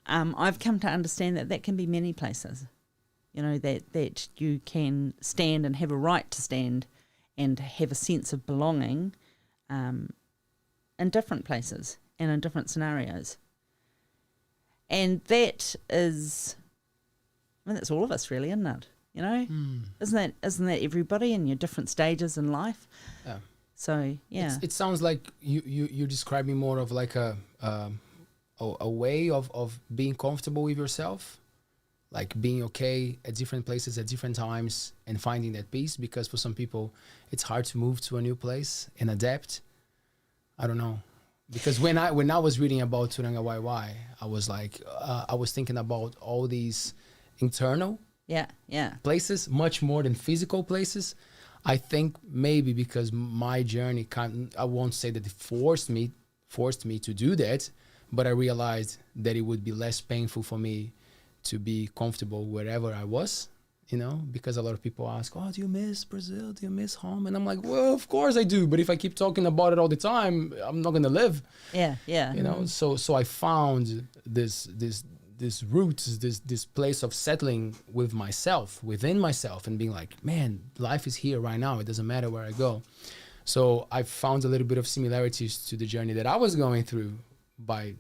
I've come to understand that can be many places, you know, that you can stand and have a right to stand and have a sense of belonging in different places and in different scenarios. And that is, I mean, that's all of us really, isn't it? You know, isn't that everybody in your different stages in life? Yeah. So yeah, it sounds like you're describing more of like a way of being comfortable with yourself, like being okay at different places at different times and finding that peace. Because for some people, it's hard to move to a new place and adapt. I don't know. Because when I was reading about Turanga YY, I was like, I was thinking about all these internal places, much more than physical places. I think maybe because my journey I won't say that it forced me to do that, but I realized that it would be less painful for me to be comfortable wherever I was, you know, because a lot of people ask, oh, do you miss Brazil? Do you miss home? And I'm like, well, of course I do. But if I keep talking about it all the time, I'm not going to live. Yeah. You know, so I found this roots, this place of settling with myself, within myself, and being like, man, life is here right now. It doesn't matter where I go. So I found a little bit of similarities to the journey that I was going through by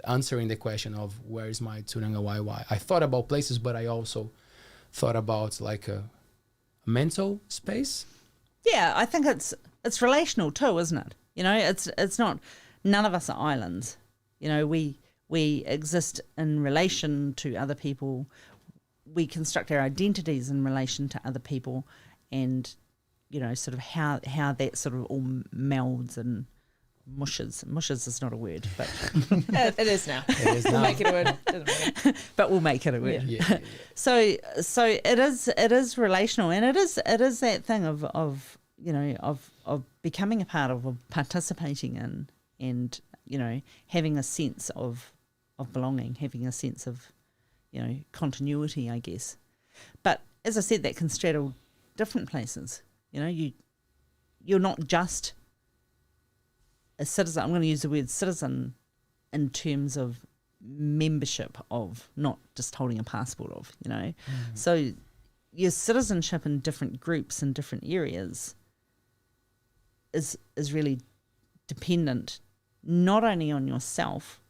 answering the question of where is my Turanga YY. I thought about places, but I also thought about like a mental space. Yeah, I think it's relational too, isn't it? You know, it's not, none of us are islands. You know, we exist in relation to other people. We construct our identities in relation to other people, and, you know, sort of how that sort of all melds and mushes. Mushes is not a word, but it is now. We'll make it a word. Doesn't matter. But we'll make it a word. Yeah. So it is relational, and it is that thing of you know, of becoming a part of participating in, and, you know, having a sense of belonging, having a sense of, you know, continuity, I guess. But as I said, that can straddle different places. You know, you're not just a citizen. I'm going to use the word citizen in terms of membership of, not just holding a passport of, you know. So your citizenship in different groups in different areas is really dependent not only on yourself,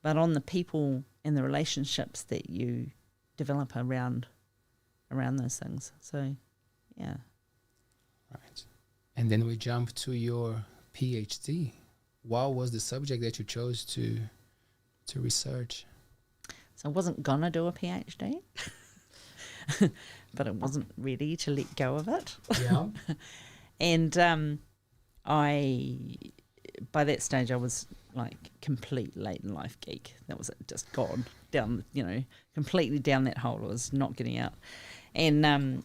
but on the people and the relationships that you develop around those things. So, yeah. Right. And then we jump to your PhD. What was the subject that you chose to research? So I wasn't gonna do a PhD, but I wasn't ready to let go of it. Yeah. And I by that stage I was like complete late in life geek. That was it, just gone down, completely down that hole. I was not getting out. And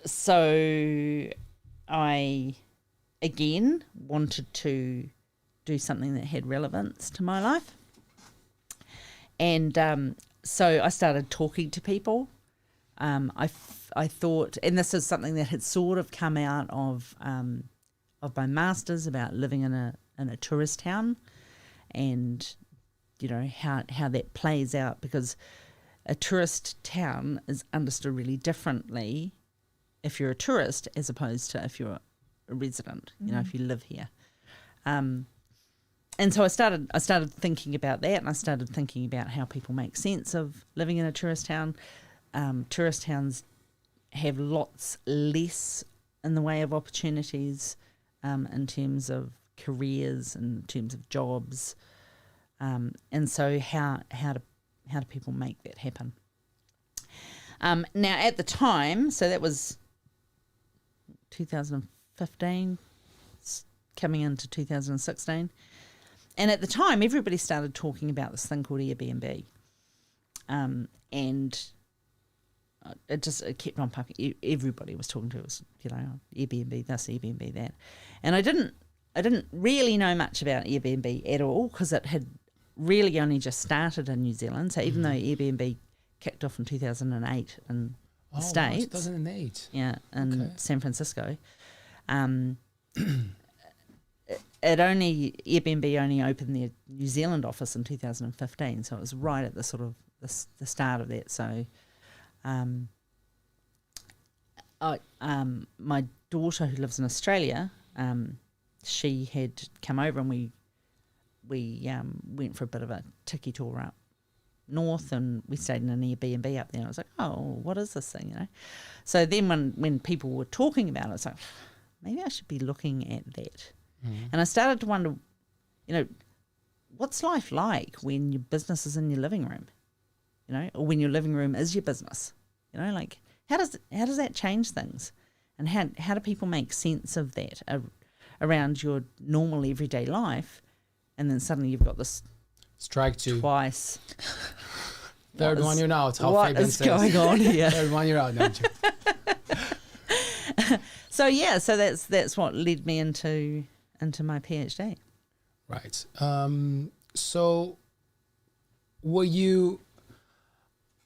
so I again wanted to do something that had relevance to my life. And so I started talking to people. I thought, and this is something that had sort of come out of my masters about living in a tourist town, and how that plays out, because a tourist town is understood really differently if you're a tourist as opposed to if you're a resident. If you live here. And so I started thinking about that, and I started thinking about how people make sense of living in a tourist town. Tourist towns have lots less in the way of opportunities in terms of careers, in terms of jobs, and so how do people make that happen? Now at the time, so that was 2015, coming into 2016. And at the time, everybody started talking about this thing called Air Bnb. And it kept on pumping. Everybody was talking to us, Air Bnb this, Air Bnb that. And I didn't really know much about Airbnb at all, because it had really only just started in New Zealand. So even though Airbnb kicked off in 2008 in the States. 2008. Yeah, in San Francisco. Airbnb only opened their New Zealand office in 2015, so it was right at the sort of the start of that. So, my daughter, who lives in Australia, she had come over, and we went for a bit of a tiki tour up north, and we stayed in an Airbnb up there. And I was like, oh, what is this thing, So then when people were talking about it, I was like, maybe I should be looking at that. And I started to wonder, what's life like when your business is in your living room, or when your living room is your business, like how does that change things, and how do people make sense of that around your normal everyday life, and then suddenly you've got this strike two twice. Third one you're out. How what is going on here? Third one you're out, don't you? So that's what led me into my PhD. Right. So were you,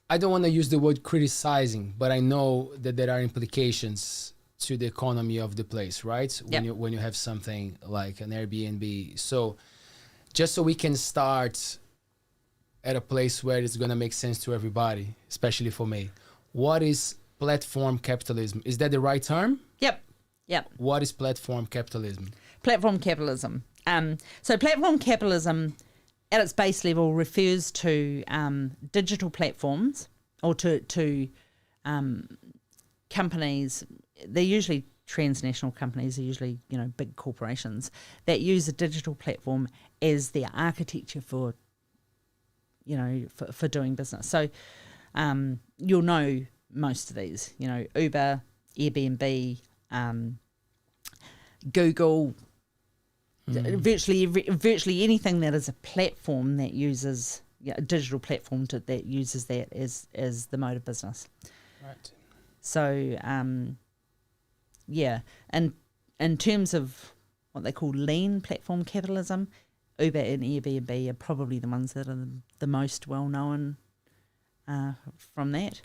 I don't want to use the word criticizing, but I know that there are implications to the economy of the place, right? When you have something like an Airbnb. So just so we can start at a place where it's going to make sense to everybody, especially for me, what is platform capitalism? Is that the right term? Yep. What is platform capitalism? Platform capitalism. So platform capitalism at its base level refers to digital platforms, or to companies. They're usually transnational companies. They're usually big corporations that use a digital platform as their architecture for doing business. So you'll know most of these. Uber, Airbnb, Google. Virtually anything that is a platform that uses a digital platform that uses that as the mode of business. Right. So and in terms of what they call lean platform capitalism, Uber and Airbnb are probably the ones that are the most well known from that.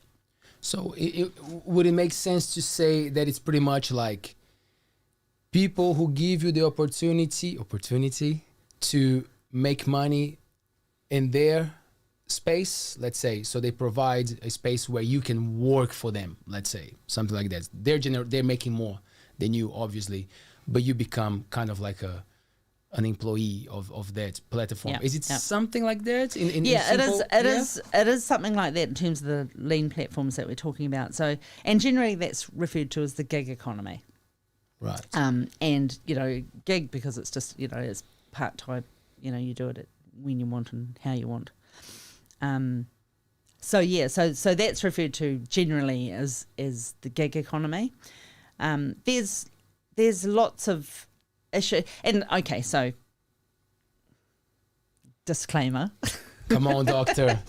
So would it make sense to say that it's pretty much like people who give you the opportunity to make money in their space, let's say, so they provide a space where you can work for them, let's say, something like that. They're making more than you, obviously, but you become kind of like an employee of that platform. Is it something like that? It is something like that in terms of the lean platforms that we're talking about. So, and generally that's referred to as the gig economy. Right. And gig because it's just it's part time. You do it when you want and how you want. So that's referred to generally as the gig economy. There's lots of issue, and okay, so disclaimer. Come on, doctor.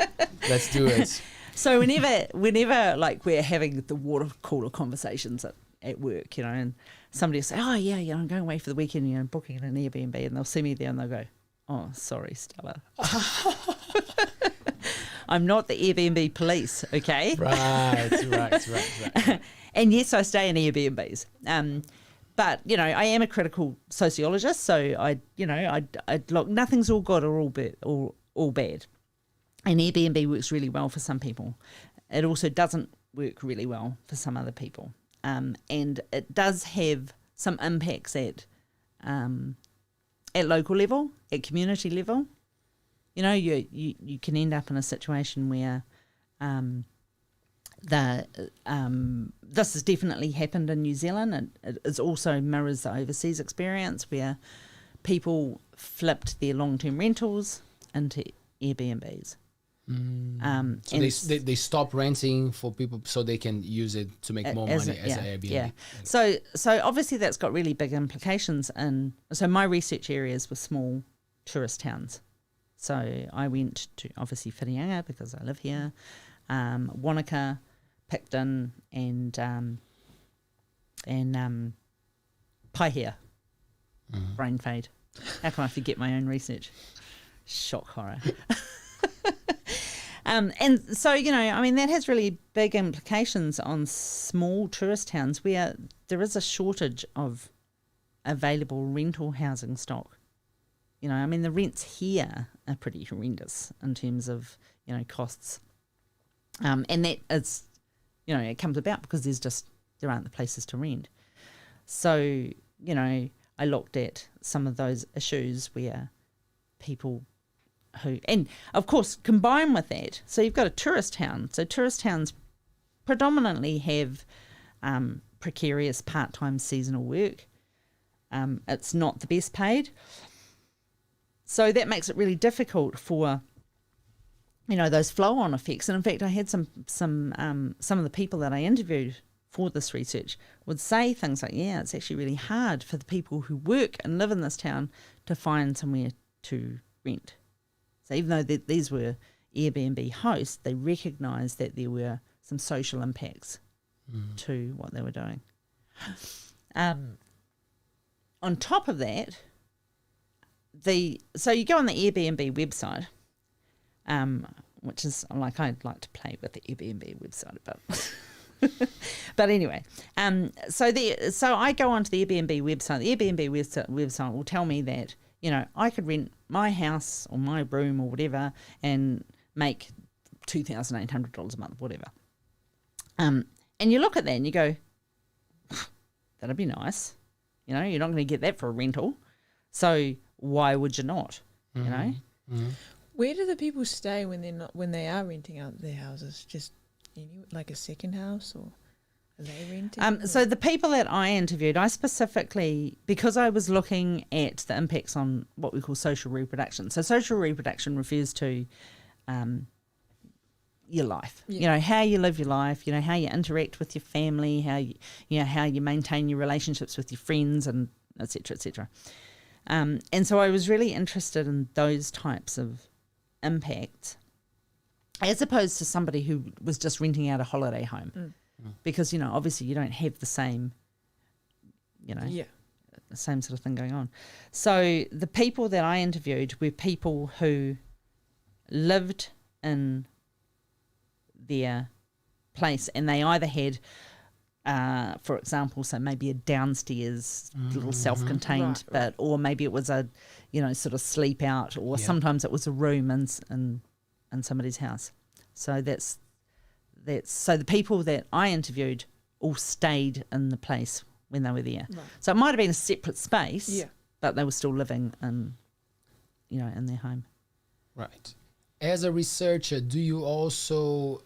Let's do it. So whenever like we're having the water cooler conversations at work, you know, and somebody will say, oh yeah, I'm going away for the weekend, you know, booking an Airbnb, and they'll see me there and they'll go, oh, sorry, Stella. I'm not the Airbnb police, okay? Right. And yes, I stay in Airbnbs. But, you know, I am a critical sociologist, so I look, nothing's all good or all bad. And Airbnb works really well for some people. It also doesn't work really well for some other people. And it does have some impacts at local level, at community level. You know, you can end up in a situation where this has definitely happened in New Zealand. It also mirrors the overseas experience where people flipped their long-term rentals into Airbnbs. So they stop renting for people so they can use it to make more money as an Airbnb. Yeah. So obviously that's got really big implications. And so my research areas were small tourist towns. So I went to obviously Whirianga because I live here, Wanaka, Picton, and Paea. Brain fade. How can I forget my own research? Shock horror. And so, you know, I mean, that has really big implications on small tourist towns where there is a shortage of available rental housing stock. You know, I mean, the rents here are pretty horrendous in terms of, you know, costs. And that is, you know, it comes about because there aren't the places to rent. So, you know, I looked at some of those issues where people and of course combined with that, so you've got a tourist town. So tourist towns predominantly have precarious part-time seasonal work. It's not the best paid. So that makes it really difficult for, you know, those flow-on effects. And in fact, I had some of the people that I interviewed for this research would say things like, yeah, it's actually really hard for the people who work and live in this town to find somewhere to rent. So even though these were Airbnb hosts, they recognised that there were some social impacts to what they were doing. On top of that, so you go on the Airbnb website, which is like I'd like to play with the Airbnb website a bit. But anyway, so I go onto the Airbnb website. The Airbnb website will tell me that, you know, I could rent my house or my room or whatever and make $2,800 a month, whatever. And you look at that and you go, that'd be nice. You know, you're not going to get that for a rental. So why would you not? You know? Where do the people stay when they are renting out their houses? Just like a second house, or are they renting? So the people that I interviewed, I specifically, because I was looking at the impacts on what we call social reproduction. So social reproduction refers to your life. You know, how you live your life. You know, how you interact with your family. How you maintain your relationships with your friends, and et cetera, et cetera. And so I was really interested in those types of impacts, as opposed to somebody who was just renting out a holiday home. Because, you know, obviously you don't have the same, you know, the same sort of thing going on. So the people that I interviewed were people who lived in their place, and they either had, for example, so maybe a downstairs little self-contained bit, or maybe it was a, you know, sort of sleep out, or sometimes it was a room in somebody's house. So that's so the people that I interviewed all stayed in the place when they were there. Right. So it might have been a separate space, but they were still living in, you know, in their home. Right. As a researcher, do you also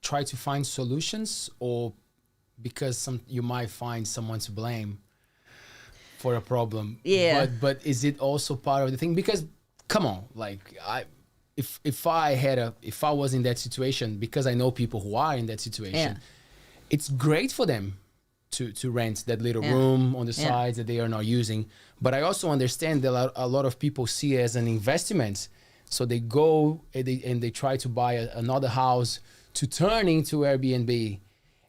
try to find solutions, or because you might find someone to blame for a problem? Yeah. But is it also part of the thing? Because come on, like if I was in that situation, because I know people who are in that situation, it's great for them to rent that little Yeah. room on the Yeah. sides that they are not using. But I also understand that a lot of people see it as an investment. So they go and they try to buy another house to turn into Airbnb.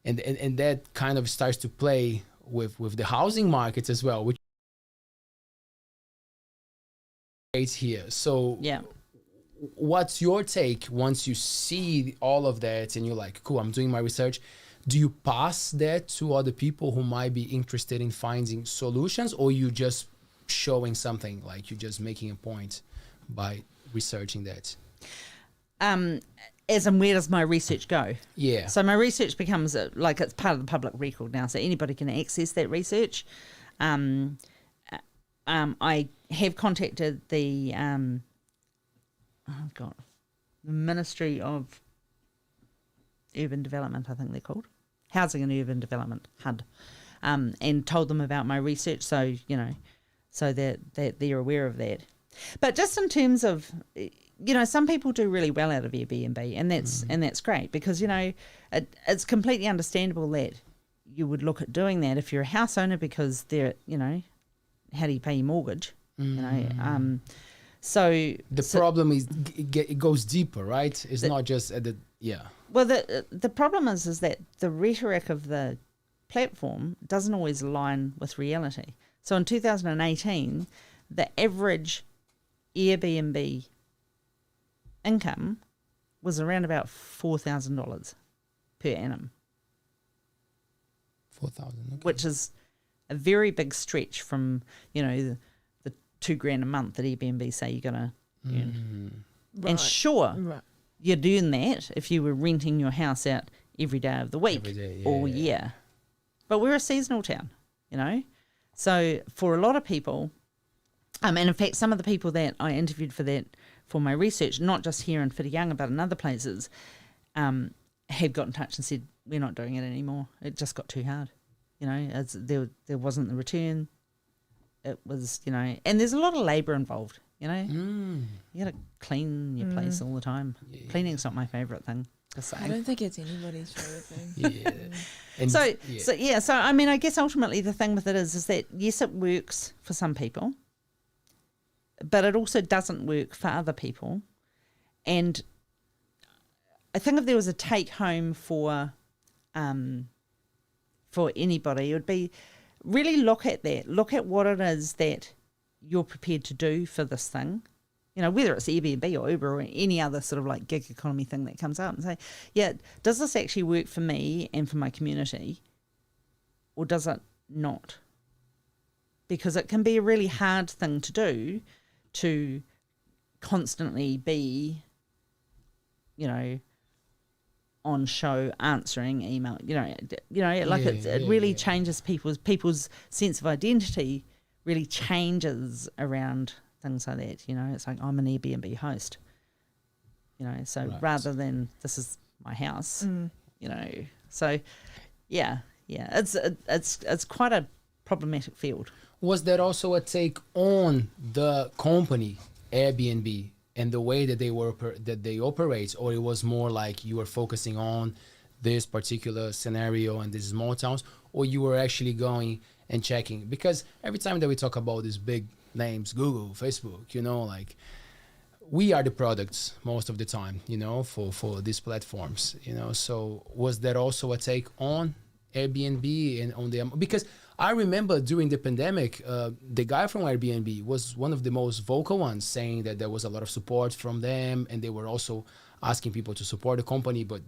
And that kind of starts to play with the housing markets as well, which is here. So Yeah. what's your take once you see all of that and you're like, cool, I'm doing my research? Do you pass that to other people who might be interested in finding solutions, or you just showing something, like you're just making a point by researching that? As in, where does my research go? Yeah. So my research becomes like it's part of the public record now, so anybody can access that research. I have contacted the the Ministry of Urban Development, I think they're called, Housing and Urban Development, HUD, and told them about my research, so so that they're aware of that. But just in terms of, some people do really well out of Airbnb, and that's great, because it's completely understandable that you would look at doing that if you're a house owner, because they're how do you pay your mortgage? So the problem is it goes deeper, right? It's not just at the Well, the problem is that the rhetoric of the platform doesn't always align with reality. So in 2018, the average Airbnb income was around about $4,000 per annum. 4,000, okay. Which is a very big stretch from the $2,000 a month that Airbnb say you're gonna earn. Right. And sure, Right. you'd earn that if you were renting your house out every day of the week, Every day, all yeah. year. But we're a seasonal town, So for a lot of people, and in fact, some of the people that I interviewed for my research, not just here in Whitianga but in other places, have got in touch and said, we're not doing it anymore. It just got too hard. There wasn't the return. It was, and there's a lot of labour involved, You got to clean your place all the time. Yeah. Cleaning's not my favourite thing to say. I don't think it's anybody's favourite thing. Yeah. And So I mean, I guess ultimately the thing with it is that yes, it works for some people, but it also doesn't work for other people. And I think if there was a take home for anybody, it would be really look at that. Look at what it is that you're prepared to do for this thing. You know, whether it's Airbnb or Uber or any other sort of like gig economy thing that comes up, and say, yeah, does this actually work for me and for my community, or does it not? Because it can be a really hard thing to do, to constantly be, you know, on show answering email. It really changes people's sense of identity. Really changes around things like that. You know, it's like I'm an Airbnb host. You know, so Right. rather than this is my house. You know, so yeah, it's quite a problematic field. Was there also a take on the company Airbnb and the way that they operate, or it was more like you were focusing on this particular scenario and these small towns, or you were actually going and checking? Because every time that we talk about these big names, Google, Facebook, you know, like we are the products most of the time, you know, for these platforms, you know. So was there also a take on Airbnb and on them? Because I remember during the pandemic, the guy from Airbnb was one of the most vocal ones, saying that there was a lot of support from them, and they were also asking people to support the company. But,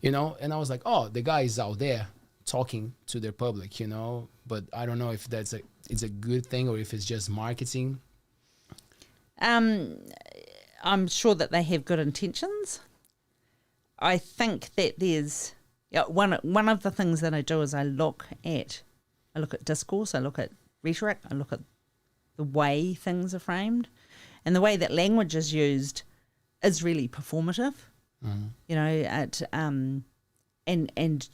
you know, and I was like, oh, the guy is out there talking to their public, you know. But I don't know if it's a good thing or if it's just marketing. I'm sure that they have good intentions. I think that there's one of the things that I do is I look at discourse, I look at rhetoric, I look at the way things are framed, and the way that language is used is really performative. You know, and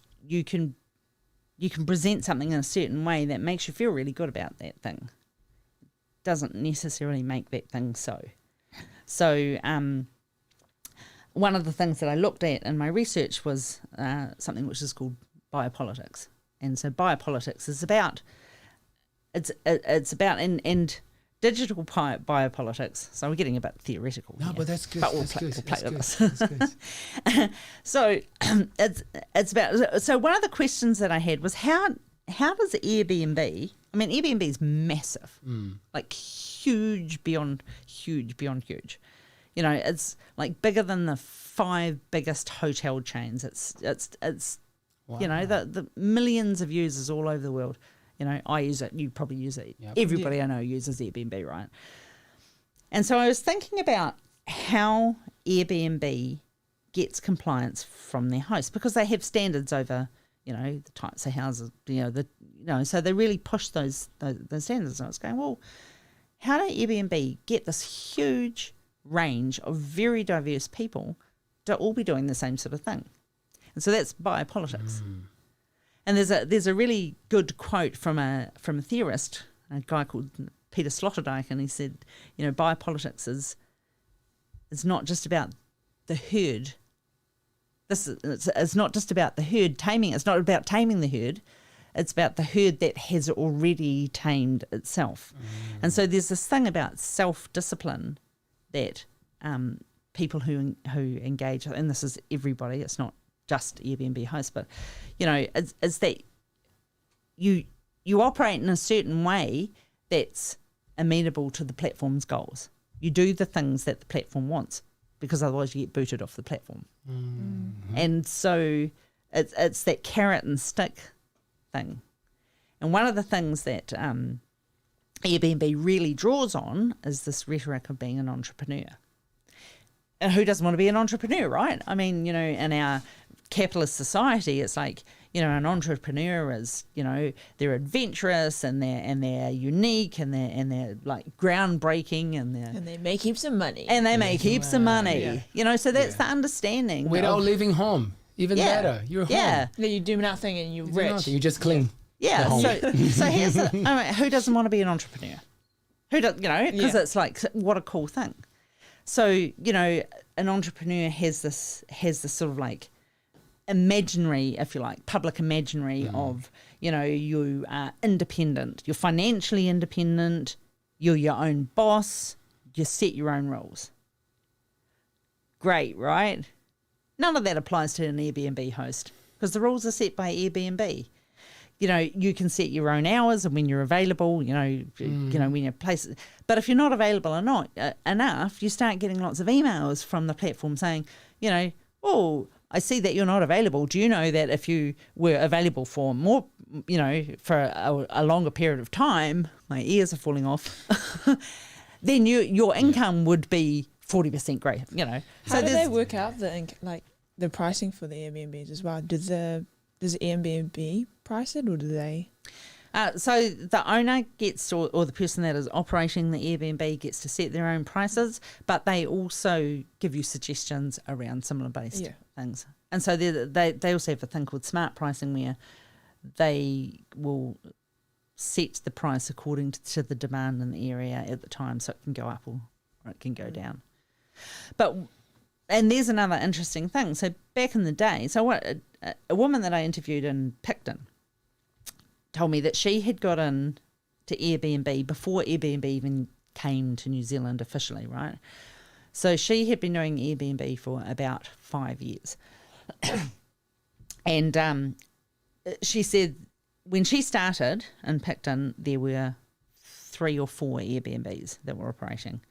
you can present something in a certain way that makes you feel really good about that thing. Doesn't necessarily make that thing so. So one of the things that I looked at in my research was something which is called biopolitics. And so biopolitics is about, it's about, and digital biopolitics. So we're getting a bit theoretical. No, here, but that's good. But we'll That's play, good. we'll play That's with good. this. That's good. So it's about, so one of the questions that I had was how does Airbnb, I mean, Airbnb is massive, like huge beyond huge. You know, it's like bigger than the 5 biggest hotel chains. It's Wow. you know, the millions of users all over the world. You know, I use it, you probably use it. Yep. Everybody I know uses Airbnb, right? And so I was thinking about how Airbnb gets compliance from their hosts, because they have standards over, you know, the types of houses, so they really push those standards. And I was going, well, how do Airbnb get this huge range of very diverse people to all be doing the same sort of thing? And so that's biopolitics. And there's a really good quote from a theorist, a guy called Peter Sloterdijk, and he said, you know, biopolitics is not just about the herd. It's not just about the herd taming. It's not about taming the herd. It's about the herd that has already tamed itself. And so there's this thing about self-discipline that people who engage, and this is everybody, it's not just Airbnb hosts, but, you know, it's that you operate in a certain way that's amenable to the platform's goals. You do the things that the platform wants, because otherwise you get booted off the platform. And so it's that carrot and stick thing. And one of the things that Airbnb really draws on is this rhetoric of being an entrepreneur. And who doesn't want to be an entrepreneur, right? I mean, you know, in our capitalist society, it's like, you know, an entrepreneur is, you know, they're adventurous and they're unique and they're like groundbreaking and they make heaps of money. And they make heaps of money. Yeah. You know, so that's the understanding. Without leaving home. Even better. You're home. Yeah. Then you do nothing and you're You do rich. nothing. You just clean. Yeah. the home. So here's the, I mean, who doesn't want to be an entrepreneur? Who does, you know, because Yeah. it's like, what a cool thing. So, you know, an entrepreneur has this sort of like imaginary, if you like, public imaginary of, you know, you are independent, you're financially independent, you're your own boss, you set your own rules. Great, right? None of that applies to an Airbnb host, because the rules are set by Airbnb. You know, you can set your own hours and when you're available, you know, when you're places. But if you're not available or not enough, you start getting lots of emails from the platform saying, you know, oh, I see that you're not available. Do you know that if you were available for more, you know, for a longer period of time, my ears are falling off, then your income would be 40% greater, you know. How do they work out the pricing for the Airbnbs as well? Does Airbnb price it, or do they? So the owner gets, or the person that is operating the Airbnb gets to set their own prices, but they also give you suggestions around similar based things. And so they also have a thing called smart pricing, where they will set the price according to the demand in the area at the time, so it can go up or it can go down. And there's another interesting thing. So back in the day, a woman that I interviewed in Picton told me that she had got in to Airbnb before Airbnb even came to New Zealand officially, right? So she had been doing Airbnb for about 5 years. And she said when she started in Picton, there were 3 or 4 Airbnbs that were operating.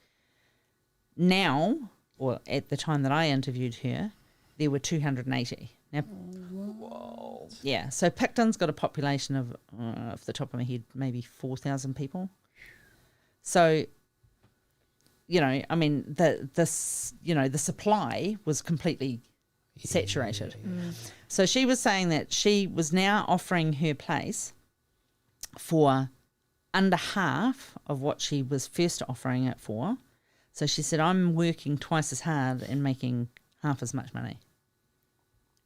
Now, or at the time that I interviewed her, there were 280. Now, whoa. Yeah, so Picton's got a population of, off the top of my head, maybe 4,000 people. So, you know, I mean, the supply was completely saturated. So she was saying that she was now offering her place for under half of what she was first offering it for. So she said, I'm working twice as hard and making half as much money.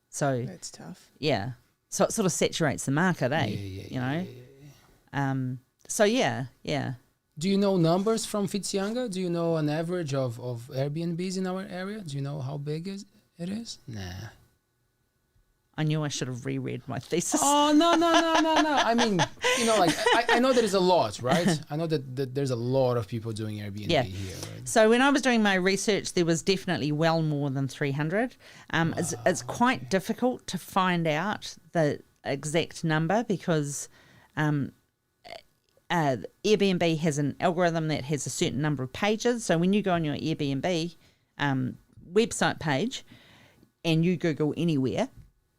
So That's tough. Yeah. So it sort of saturates the market, So yeah. Do you know numbers from Whitianga? Do you know an average of Airbnbs in our area? Do you know how big it is? Nah. I knew I should have reread my thesis. Oh, no. I mean, like, I know there is a lot, right? I know that there's a lot of people doing Airbnb here, right? So when I was doing my research, there was definitely well more than 300. It's quite difficult to find out the exact number because Airbnb has an algorithm that has a certain number of pages. So when you go on your Airbnb website page and you Google anywhere,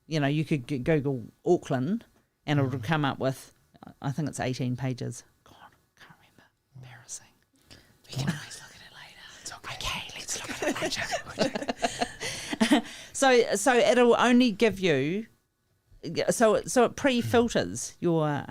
you could Google Auckland and it would come up with, I think it's 18 pages. God, can't remember. Embarrassing. We can always look at it later. It's okay, let's look at it later. So it'll only give you, so it pre-filters your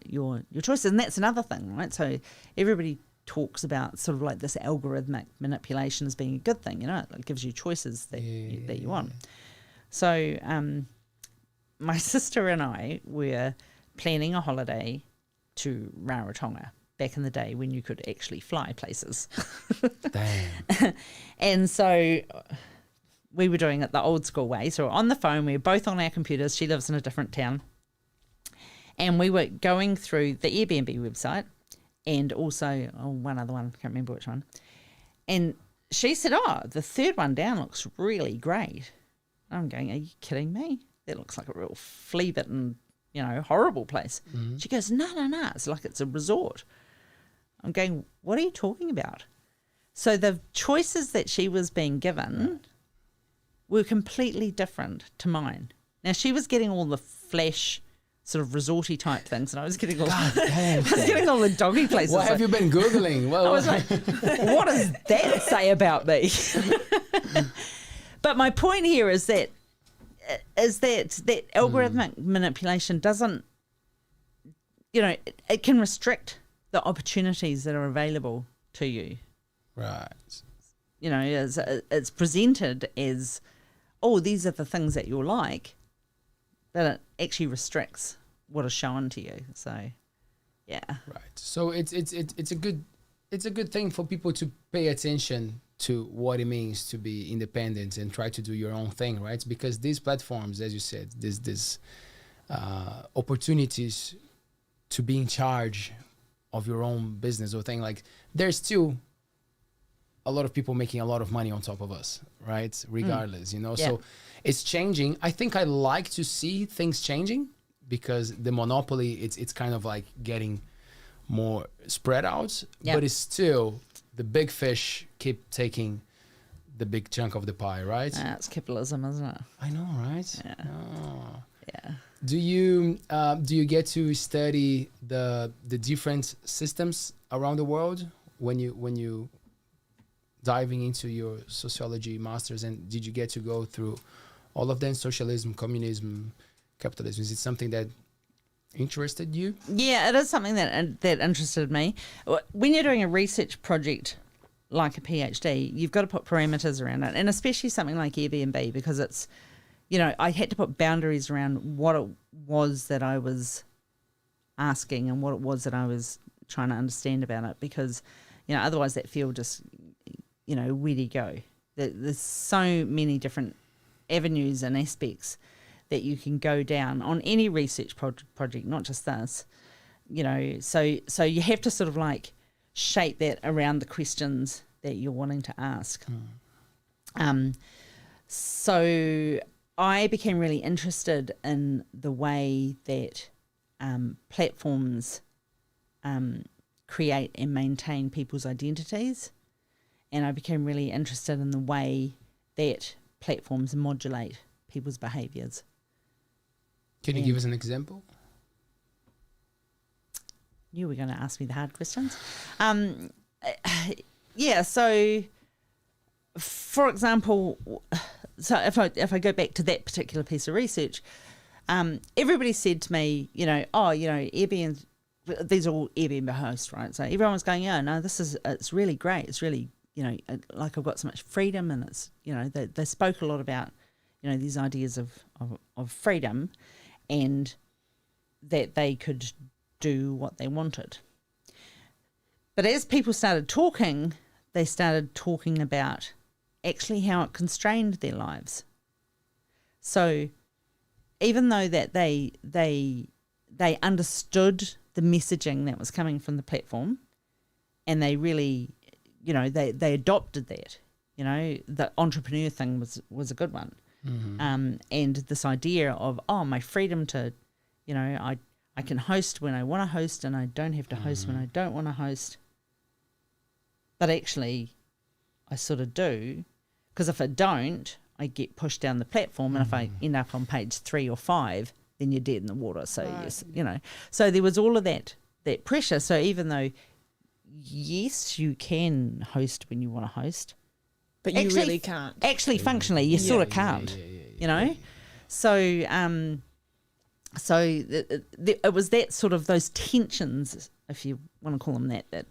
your choices, and that's another thing, right? So everybody talks about sort of like this algorithmic manipulation as being a good thing, it gives you choices that you want. So my sister and I were planning a holiday to Rarotonga back in the day when you could actually fly places. Damn. And so we were doing it the old school way. So on the phone, we were both on our computers. She lives in a different town. And we were going through the Airbnb website and also one other one, can't remember which one. And she said, the third one down looks really great. I'm going, are you kidding me? That looks like a real flea-bitten, horrible place. Mm-hmm. She goes, no, it's like it's a resort. I'm going, what are you talking about? So the choices that she was being given were completely different to mine. Now, she was getting all the flash sort of resorty type things, and I was getting all the doggy places. What have you been Googling? Well, I was like, what does that say about me? But my point here is that algorithmic manipulation doesn't, it can restrict the opportunities that are available to you. Right. It's presented as, these are the things that you'll like, but it actually restricts what is shown to you. So, yeah. Right. So it's a good thing for people to pay attention to what it means to be independent and try to do your own thing, right? Because these platforms, as you said, these opportunities to be in charge of your own business or thing, like there's still a lot of people making a lot of money on top of us, right? Regardless, so it's changing. I think I like to see things changing because the monopoly, it's kind of like getting more spread out, but it's still the big fish keep taking the big chunk of the pie, right? That's capitalism, isn't it? I know, right? Yeah. Oh. Yeah. Do you get to study the different systems around the world when you diving into your sociology masters, and did you get to go through all of them? Socialism, communism, capitalism. Is it something that interested you? Yeah, it is something that interested me. When you're doing a research project like a PhD, you've got to put parameters around it, and especially something like Airbnb, because it's, I had to put boundaries around what it was that I was asking and what it was that I was trying to understand about it, because, otherwise that field just, where do you go? There's so many different avenues and aspects that you can go down on any research project, not just this, so you have to sort of like shape that around the questions that you're wanting to ask. So I became really interested in the way that platforms create and maintain people's identities, and I became really interested in the way that platforms modulate people's behaviours. Can you give us an example? You were going to ask me the hard questions. So for example, so if I go back to that particular piece of research, everybody said to me, Airbnb, these are all Airbnb hosts, right? So everyone was going, it's really great. It's really, like I've got so much freedom, and it's, they spoke a lot about, these ideas of freedom, and that they could do what they wanted. But as people started talking, they started talking about actually how it constrained their lives. So even though that they understood the messaging that was coming from the platform, and they really, you know, they adopted that. You know, the entrepreneur thing was a good one. And this idea of, my freedom to, you know, I can host when I want to host, and I don't have to host when I don't want to host. But actually, I sort of do, because if I don't, I get pushed down the platform, and if I end up on page 3 or 5, then you're dead in the water. So yes, you know, so there was all of that pressure. So even though, yes, you can host when you want to host, but you really can't. Actually, functionally, you sort of can't. You know, so it was that sort of those tensions, if you want to call them that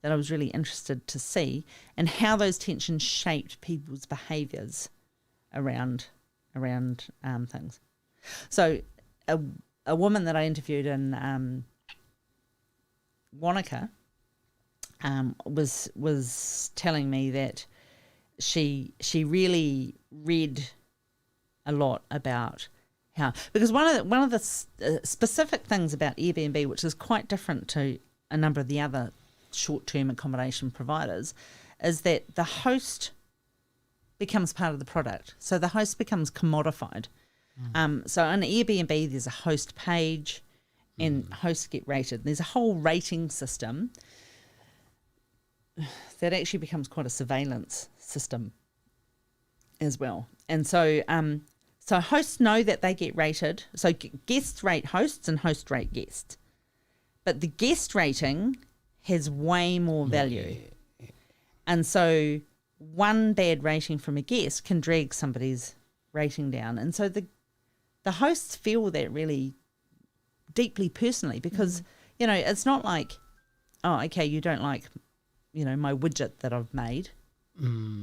I was really interested to see, and how those tensions shaped people's behaviours around things. So a woman that I interviewed in Wanaka was telling me that she really read a lot about how, because one of the specific things about Airbnb, which is quite different to a number of the other short-term accommodation providers, is that the host becomes part of the product. So the host becomes commodified. So on Airbnb, there's a host page, and hosts get rated. There's a whole rating system that actually becomes quite a surveillance system as well. And so so hosts know that they get rated. So guests rate hosts and hosts rate guests. But the guest rating has way more value. And so one bad rating from a guest can drag somebody's rating down. And so the hosts feel that really deeply personally, because, you know, it's not like, oh, okay, you don't like, you know, my widget that I've made.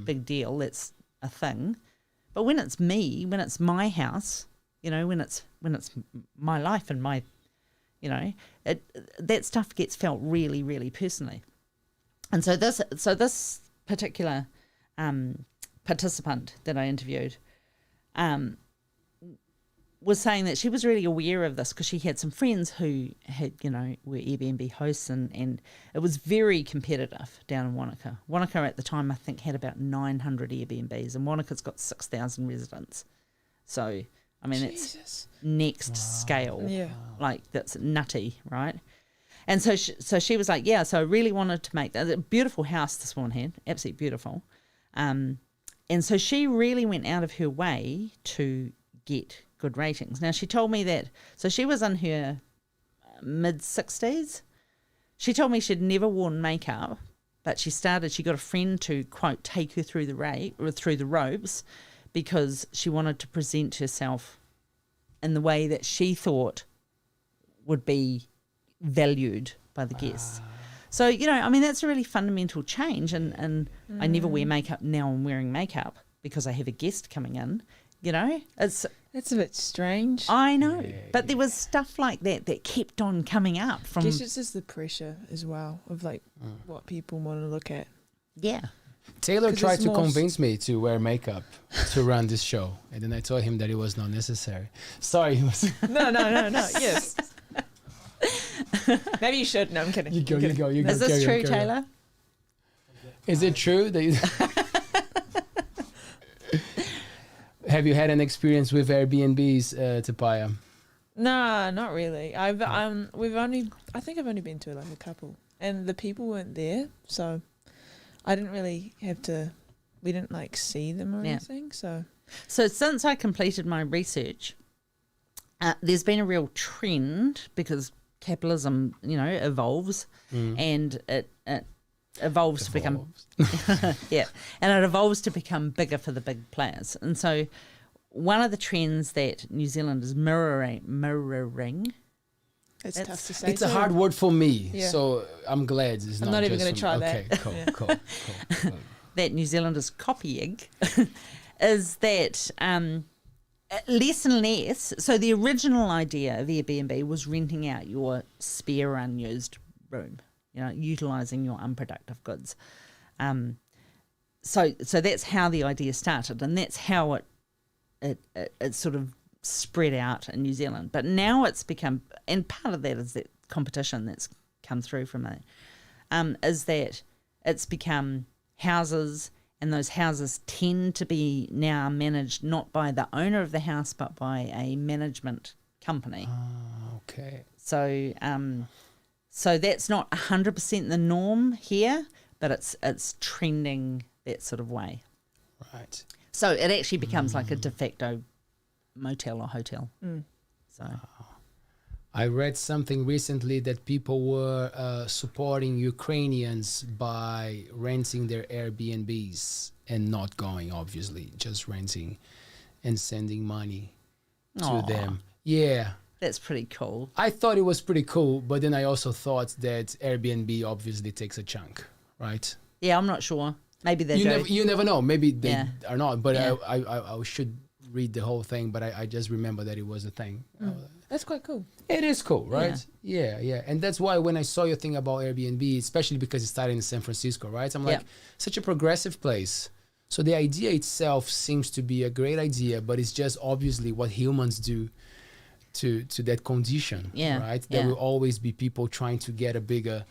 Big deal, that's a thing. But when it's me, when it's my house, you know, when it's my life and my, you know, that stuff gets felt really, really personally. And so this particular participant that I interviewed was saying that she was really aware of this because she had some friends who had, you know, were Airbnb hosts, and it was very competitive down in Wanaka. Wanaka at the time, I think, had about 900 Airbnbs, and Wanaka's got 6,000 residents. So, I mean, it's next scale. Yeah. Like, that's nutty, right? And so she was like, yeah, so I really wanted to make that. A beautiful house this woman had, absolutely beautiful. And so she really went out of her way to get good ratings. Now, she told me that, so she was in her mid-60s. She told me she'd never worn makeup, but she got a friend to, quote, take her through the ropes, because she wanted to present herself in the way that she thought would be valued by the guests. So, you know, I mean, that's a really fundamental change, and I never wear makeup. Now I'm wearing makeup because I have a guest coming in. You know, that's a bit strange. I know, but there was stuff like that kept on coming up from. I guess it's just the pressure as well of like what people want to look at. Yeah. Taylor tried to convince me to wear makeup to run this show, and then I told him that it was not necessary. Sorry. No. Yes. Maybe you should. No, I'm kidding. You go. Is this true, Taylor? Is it true that you... Have you had an experience with Airbnbs, to Paea? No, not really. I think I've only been to like a couple, and the people weren't there, so I didn't really we didn't like see them or anything. So since I completed my research, there's been a real trend, because capitalism, you know, evolves, and it evolves to become and it evolves to become bigger for the big players. And so one of the trends that New Zealand is mirroring. It's tough to say. It's a hard word for me, so I'm glad it's not. I'm not even going to try that. Okay, cool. That New Zealand is copying is that less and less. So the original idea of Airbnb was renting out your spare unused room, you know, utilising your unproductive goods. So that's how the idea started, and that's how it it's sort of spread out in New Zealand. But now it's become, and part of that is that competition that's come through from it, is that it's become houses, and those houses tend to be now managed not by the owner of the house but by a management company. Okay. So so that's not 100% the norm here, but it's trending that sort of way. Right. So it actually becomes like a de facto motel or hotel. So I read something recently that people were supporting Ukrainians by renting their Airbnbs and not going, obviously, just renting and sending money to them. Yeah. that's pretty cool. I thought it was pretty cool, but then I also thought that Airbnb obviously takes a chunk, right? Yeah, I'm not sure. Maybe they do. You never know. Maybe they Yeah. are not, but Yeah. I should read the whole thing, but I just remember that it was a thing. That's quite cool. It is cool, right? Yeah. And that's why when I saw your thing about Airbnb, especially because it started in San Francisco, right? I'm like, Yeah. such a progressive place. So the idea itself seems to be a great idea, but it's just obviously what humans do to that condition, Yeah, right? There yeah. will always be people trying to get a bigger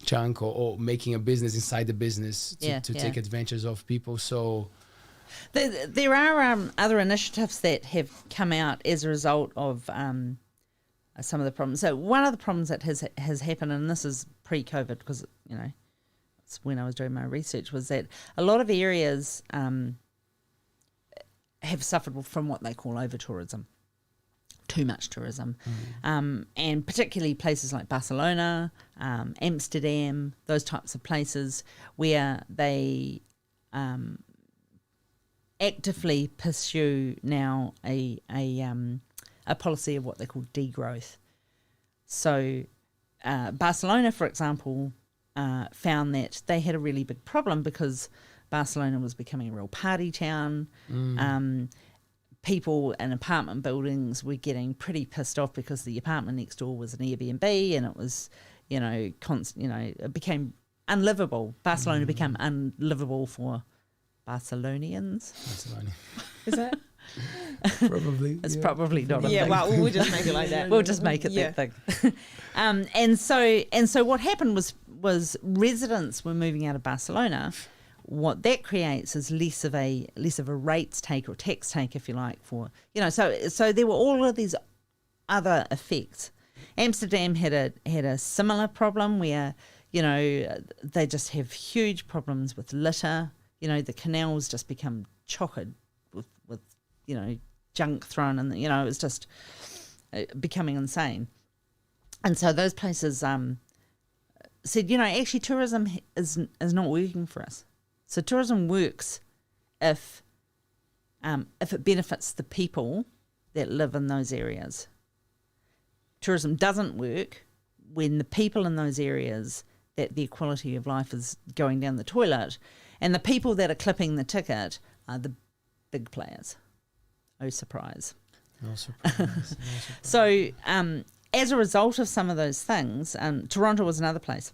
chunk or making a business inside the business to take advantage of people. So There are other initiatives that have come out as a result of some of the problems. So one of the problems that has happened, and this is pre-COVID because, you know, it's when I was doing my research, was that a lot of areas have suffered from what they call over-tourism, too much tourism. And particularly places like Barcelona, Amsterdam, those types of places where they actively pursue now a policy of what they call degrowth. So Barcelona, for example, found that they had a really big problem because Barcelona was becoming a real party town. People in apartment buildings were getting pretty pissed off because the apartment next door was an Airbnb, and it was, you know, it became unlivable. Barcelona became unlivable for Barcelonians. Barcelona. Is that? Probably. It's probably not a Yeah, thing. well, we'll just make it like that. We'll just make it that thing. And so what happened was residents were moving out of Barcelona. What that creates is less of a rates take or tax take, if you like, for, you know. So there were all of these other effects. Amsterdam had a similar problem where, you know, they just have huge problems with litter. You know, the canals just become chocked with you know, junk thrown in. You know, it's just becoming insane. And so those places said, you know, actually tourism is not working for us. So tourism works if it benefits the people that live in those areas. Tourism doesn't work when the people in those areas, that their quality of life is going down the toilet, and the people that are clipping the ticket are the big players. Oh, surprise. No surprise. So as a result of some of those things, Toronto was another place.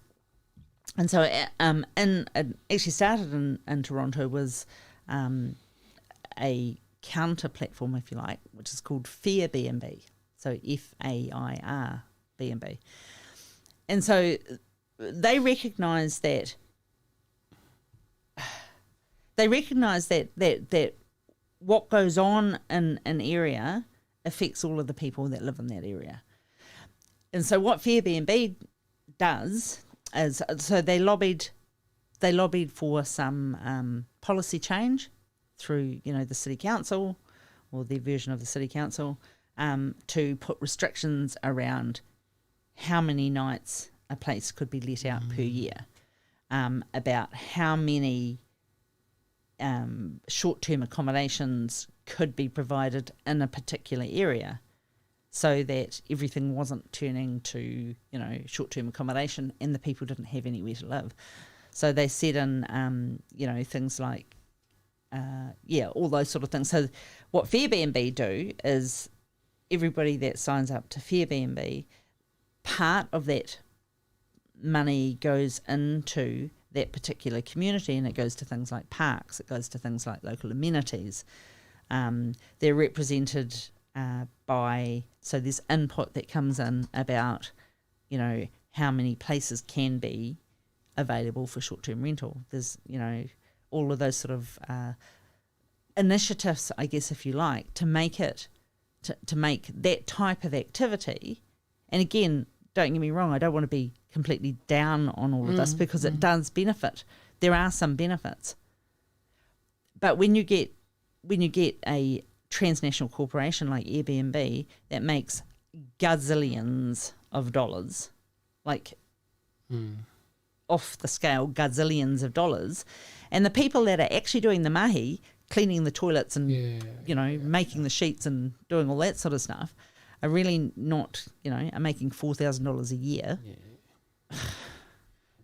And so it actually started in Toronto was a counter platform, if you like, which is called Air Bnb. So FAIR Bnb. And so they recognise that what goes on in an area affects all of the people that live in that area. And so what Air Bnb does is, so they lobbied for some policy change through, you know, the city council or their version of the city council, to put restrictions around how many nights a place could be let out per year, about how many short-term accommodations could be provided in a particular area, so that everything wasn't turning to, you know, short-term accommodation and the people didn't have anywhere to live. So they set in, you know, things like, all those sort of things. So what Airbnb do is everybody that signs up to Airbnb, part of that money goes into that particular community, and it goes to things like parks, it goes to things like local amenities, They're represented by, so there's input that comes in about, you know, how many places can be available for short-term rental. There's, you know, all of those sort of initiatives, I guess, if you like, to make it, to make that type of activity. And again, don't get me wrong, I don't want to be completely down on all of this, because it does benefit. There are some benefits. But when you get a transnational corporation like Air Bnb that makes gazillions of dollars, like off the scale gazillions of dollars, and the people that are actually doing the mahi, cleaning the toilets and making the sheets and doing all that sort of stuff, are really not, you know, are making $4,000 a year.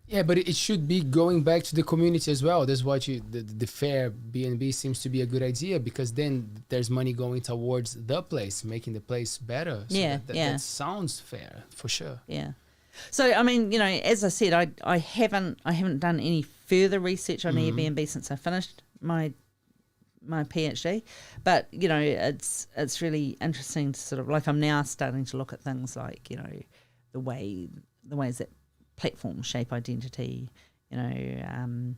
Yeah, but it should be going back to the community as well. That's what the fair BNB seems to be a good idea, because then there's money going towards the place, making the place better. So that sounds fair for sure. Yeah. So I mean, you know, as I said, I haven't done any further research on Airbnb since I finished my PhD, but you know, it's really interesting to sort of, like, I'm now starting to look at things like, you know, the ways that platforms shape identity, you know,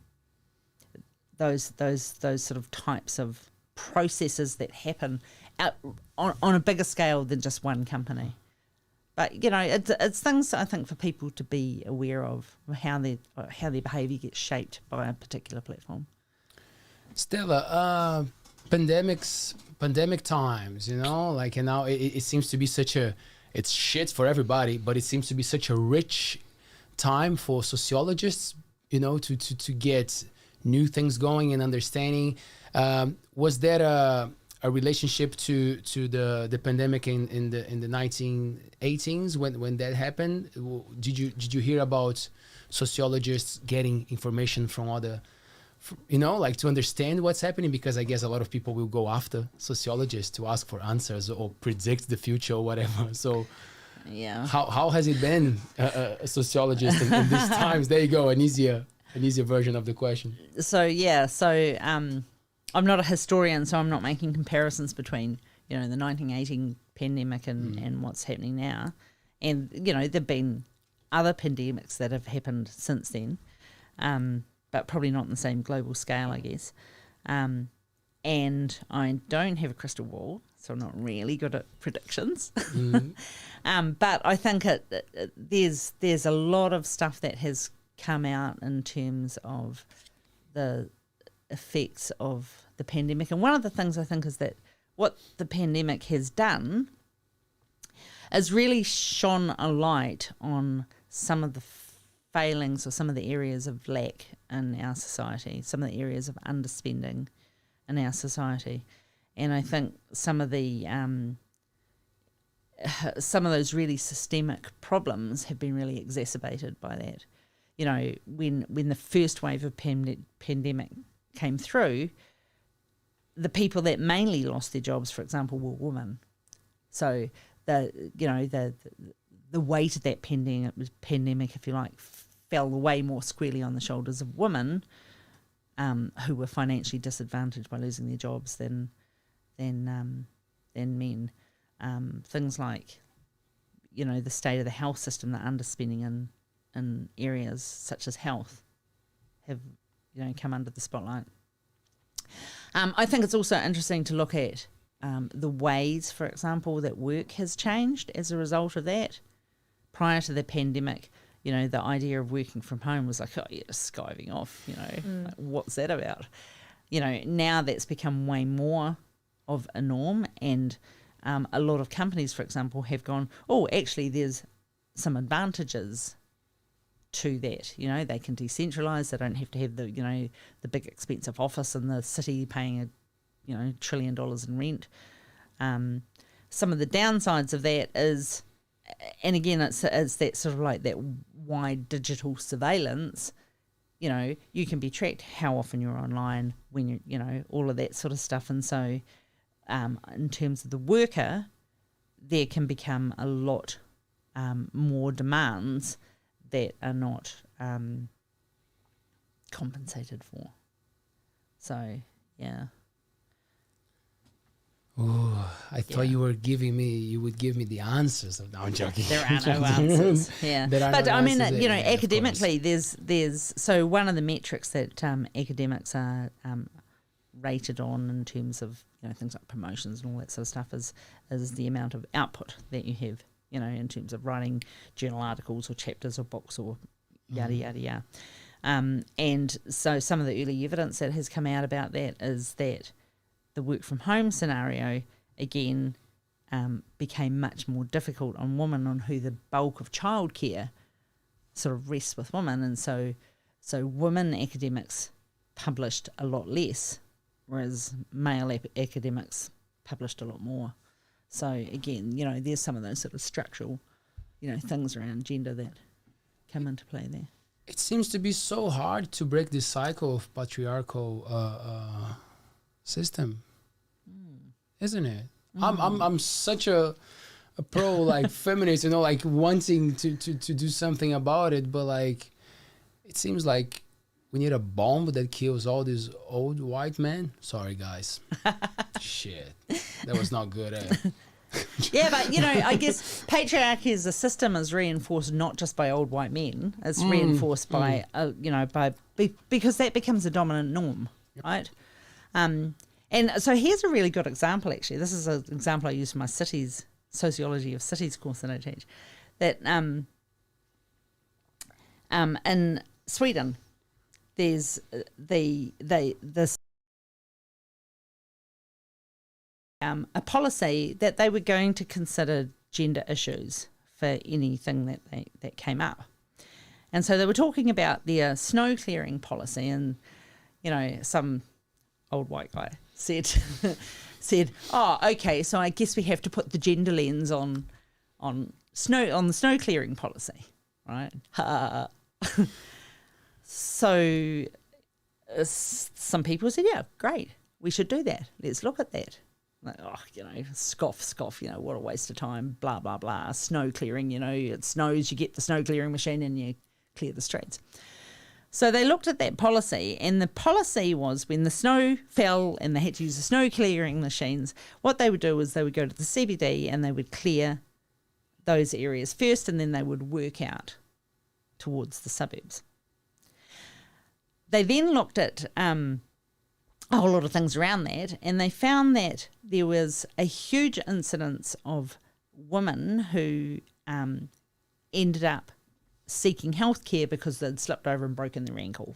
those sort of types of processes that happen on a bigger scale than just one company. But you know, it's things I think for people to be aware of, how their behaviour gets shaped by a particular platform. Stella, pandemic times, you know, like, and now it seems to be it's shit for everybody, but it seems to be such a rich time for sociologists, you know, to get new things going and understanding. Was there a relationship to the pandemic in the 1918s when that happened? Did you hear about sociologists getting information from other, you know, like, to understand what's happening? Because I guess a lot of people will go after sociologists to ask for answers or predict the future or whatever. So yeah, how has it been a sociologist in these times? There you go, an easier version of the question. So I'm not a historian, so I'm not making comparisons between, you know, the 1918 pandemic and what's happening now. And, you know, there've been other pandemics that have happened since then, but probably not on the same global scale, I guess. And I don't have a crystal ball, so I'm not really good at predictions. But I think there's a lot of stuff that has come out in terms of the effects of the pandemic. And one of the things I think is that what the pandemic has done is really shone a light on some of the failings or some of the areas of lack in our society, some of the areas of underspending in our society. And I think some of those really systemic problems have been really exacerbated by that. You know, when the first wave of pandemic came through, the people that mainly lost their jobs, for example, were women. So the weight of that pandemic, if you like, fell way more squarely on the shoulders of women, who were financially disadvantaged by losing their jobs than men. Things like, you know, the state of the health system, the underspending in areas such as health have, you know, come under the spotlight. I think it's also interesting to look at the ways, for example, that work has changed as a result of that. Prior to the pandemic, you know, the idea of working from home was like, oh, you're just skiving off, you know, like, what's that about? You know, now that's become way more of a norm, and a lot of companies, for example, have gone, oh, actually there's some advantages to that. You know, they can decentralise, they don't have to have the, you know, the big expensive office in the city paying $1 trillion in rent. Some of the downsides of that is, and again, it's that sort of like that wide digital surveillance. You know, you can be tracked how often you're online, when you know, all of that sort of stuff. And so in terms of the worker, there can become a lot more demands that are not compensated for. So, yeah. Ooh, I thought you would give me the answers. No, I'm joking. There are no answers. Yeah, But I mean, yeah, academically, there's so one of the metrics that academics are rated on in terms of things like promotions and all that sort of stuff is the amount of output that you have. In terms of writing journal articles or chapters or books or yada yada yada. And so some of the early evidence that has come out about that is that the work from home scenario again became much more difficult on women, on who the bulk of childcare sort of rests with women, and so women academics published a lot less, whereas male academics published a lot more. So again, there's some of those sort of structural, things around gender that come into play there. It seems to be so hard to break this cycle of patriarchal system, isn't it? I'm such a pro like feminist, like wanting to do something about it, but like it seems like we need a bomb that kills all these old white men. Sorry, guys. Shit, that was not good. Yeah, but I guess patriarchy as a system is reinforced not just by old white men. It's reinforced by because that becomes a dominant norm, right? And so here's a really good example. Actually, this is an example I use for my sociology of cities course that I teach. That in Sweden, there's this a policy that they were going to consider gender issues for anything that came up. And so they were talking about their snow clearing policy, and some old white guy said, "Oh, okay, so I guess we have to put the gender lens on the snow clearing policy, right?" So some people said, "Yeah, great, we should do that. Let's look at that." Like, scoff, what a waste of time, blah, blah, blah. Snow clearing, it snows, you get the snow clearing machine and you clear the streets. So they looked at that policy, and the policy was when the snow fell and they had to use the snow clearing machines, what they would do is they would go to the CBD and they would clear those areas first, and then they would work out towards the suburbs. They then looked at a whole lot of things around that, and they found that there was a huge incidence of women who ended up seeking health care because they'd slipped over and broken their ankle,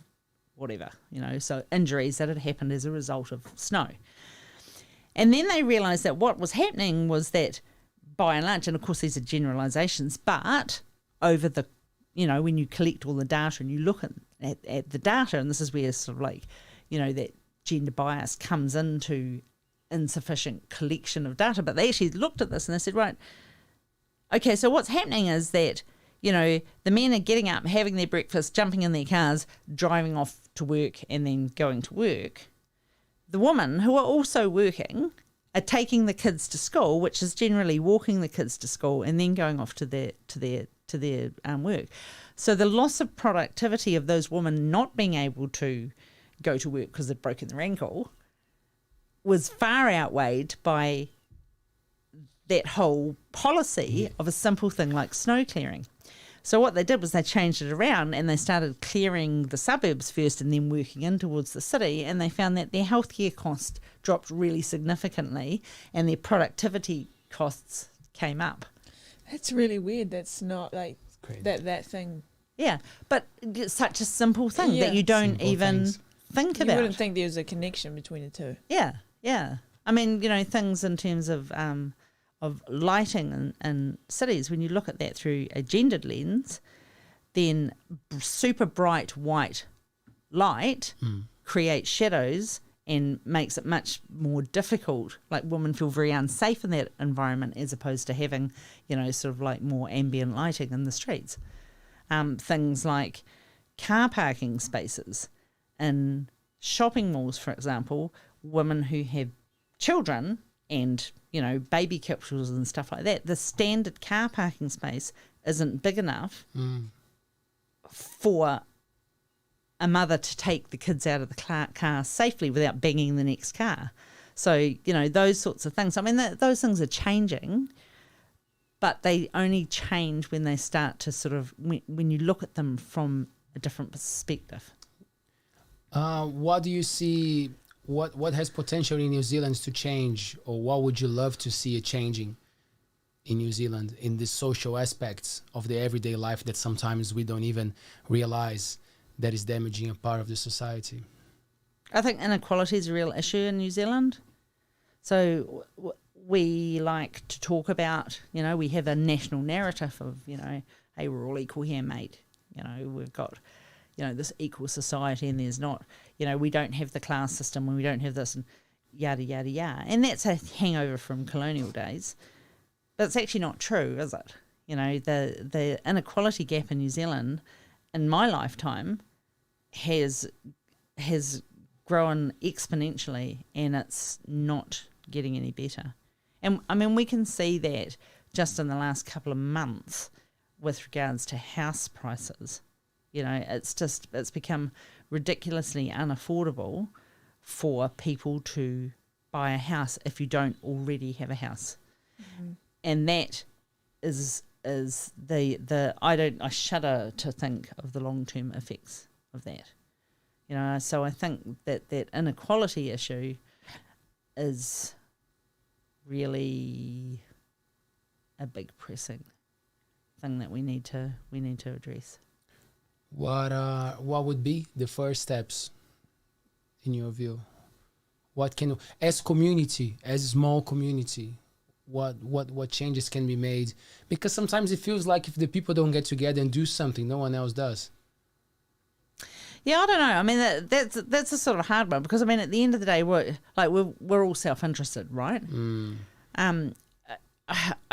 whatever, so injuries that had happened as a result of snow. And then they realised that what was happening was that, by and large, and of course these are generalisations, but over the, when you collect all the data and you look at the data, and this is where sort of like, that gender bias comes into insufficient collection of data, but they actually looked at this and they said, right, okay, so what's happening is that, the men are getting up, having their breakfast, jumping in their cars, driving off to work and then going to work. The women who are also working are taking the kids to school, which is generally walking the kids to school and then going off to their work. So the loss of productivity of those women not being able to go to work because they'd broken their ankle was far outweighed by that whole policy of a simple thing like snow clearing. So what they did was they changed it around and they started clearing the suburbs first and then working in towards the city, and they found that their healthcare cost dropped really significantly and their productivity costs came up. That's really weird. That's not like that thing. Yeah, but it's such a simple thing that you don't even think about. You wouldn't think there was a connection between the two. Yeah. I mean, things in terms of lighting in cities, when you look at that through a gendered lens, then super bright white light creates shadows and makes it much more difficult. Like, women feel very unsafe in that environment as opposed to having, sort of like more ambient lighting in the streets. Things like car parking spaces in shopping malls, for example, women who have children and, baby capsules and stuff like that, the standard car parking space isn't big enough for a mother to take the kids out of the car safely without banging the next car. So, you know, those sorts of things. I mean, those things are changing, but they only change when they start to sort of, when you look at them from a different perspective. What do you see, what has potential in New Zealand to change, or what would you love to see it changing in New Zealand in the social aspects of the everyday life that sometimes we don't even realize that is damaging a part of the society? I think inequality is a real issue in New Zealand. So we like to talk about, you know, we have a national narrative of, you know, hey, we're all equal here, mate. You know, we've got, you know, this equal society, and there's not, you know, we don't have the class system and we don't have this, and yada, yada, yada. And that's a hangover from colonial days. But it's actually not true, is it? You know, the inequality gap in New Zealand in my lifetime has grown exponentially, and it's not getting any better. And I mean, we can see that just in the last couple of months with regards to house prices. You know, it's become ridiculously unaffordable for people to buy a house if you don't already have a house. Mm-hmm. And that is I shudder to think of the long-term effects of that. You know, so I think that inequality issue is really a big pressing thing that we need to address. What would be the first steps in your view? What can, as community, as a small community, what changes can be made? Because sometimes it feels like if the people don't get together and do something, no one else does. Yeah, I don't know. I mean, that's a sort of hard one, because I mean, at the end of the day, we're all self-interested, right? I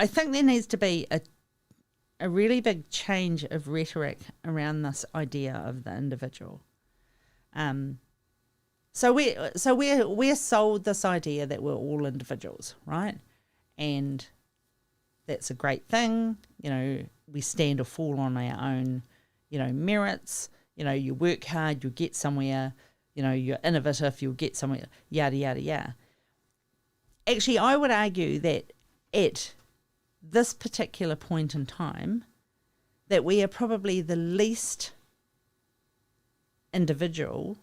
think there needs to be a really big change of rhetoric around this idea of the individual. So we're sold this idea that we're all individuals, right? And that's a great thing. You know, we stand or fall on our own, you know, merits. You know, you work hard, you'll get somewhere. You know, you're innovative, you'll get somewhere, yada, yada, yada. Actually, I would argue that at this particular point in time, that we are probably the least individual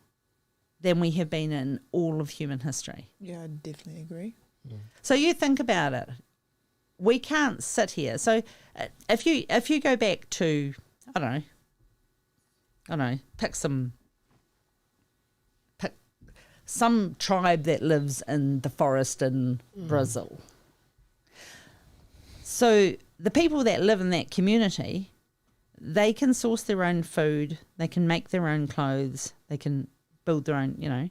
than we have been in all of human history. Yeah, I definitely agree. Yeah. So you think about it. We can't sit here. So if you go back to, I don't know, pick some tribe that lives in the forest in Brazil. So the people that live in that community, they can source their own food, they can make their own clothes, they can build their own, you know.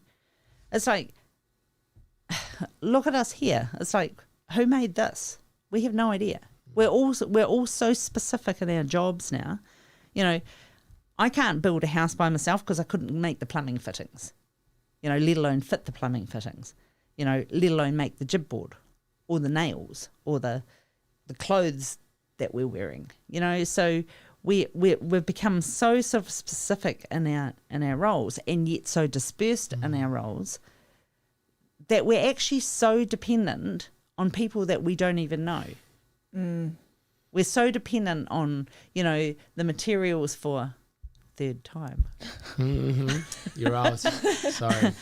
It's like, look at us here. It's like, who made this? We have no idea. We're all so specific in our jobs now. You know, I can't build a house by myself because I couldn't make the plumbing fittings, you know, let alone fit the plumbing fittings, you know, let alone make the jib board or the nails or the clothes that we're wearing, you know. So we've become so sort of specific in our roles, and yet so dispersed in our roles, that we're actually so dependent on people that we don't even know. We're so dependent on, you know, the materials for third time. You're out. Sorry.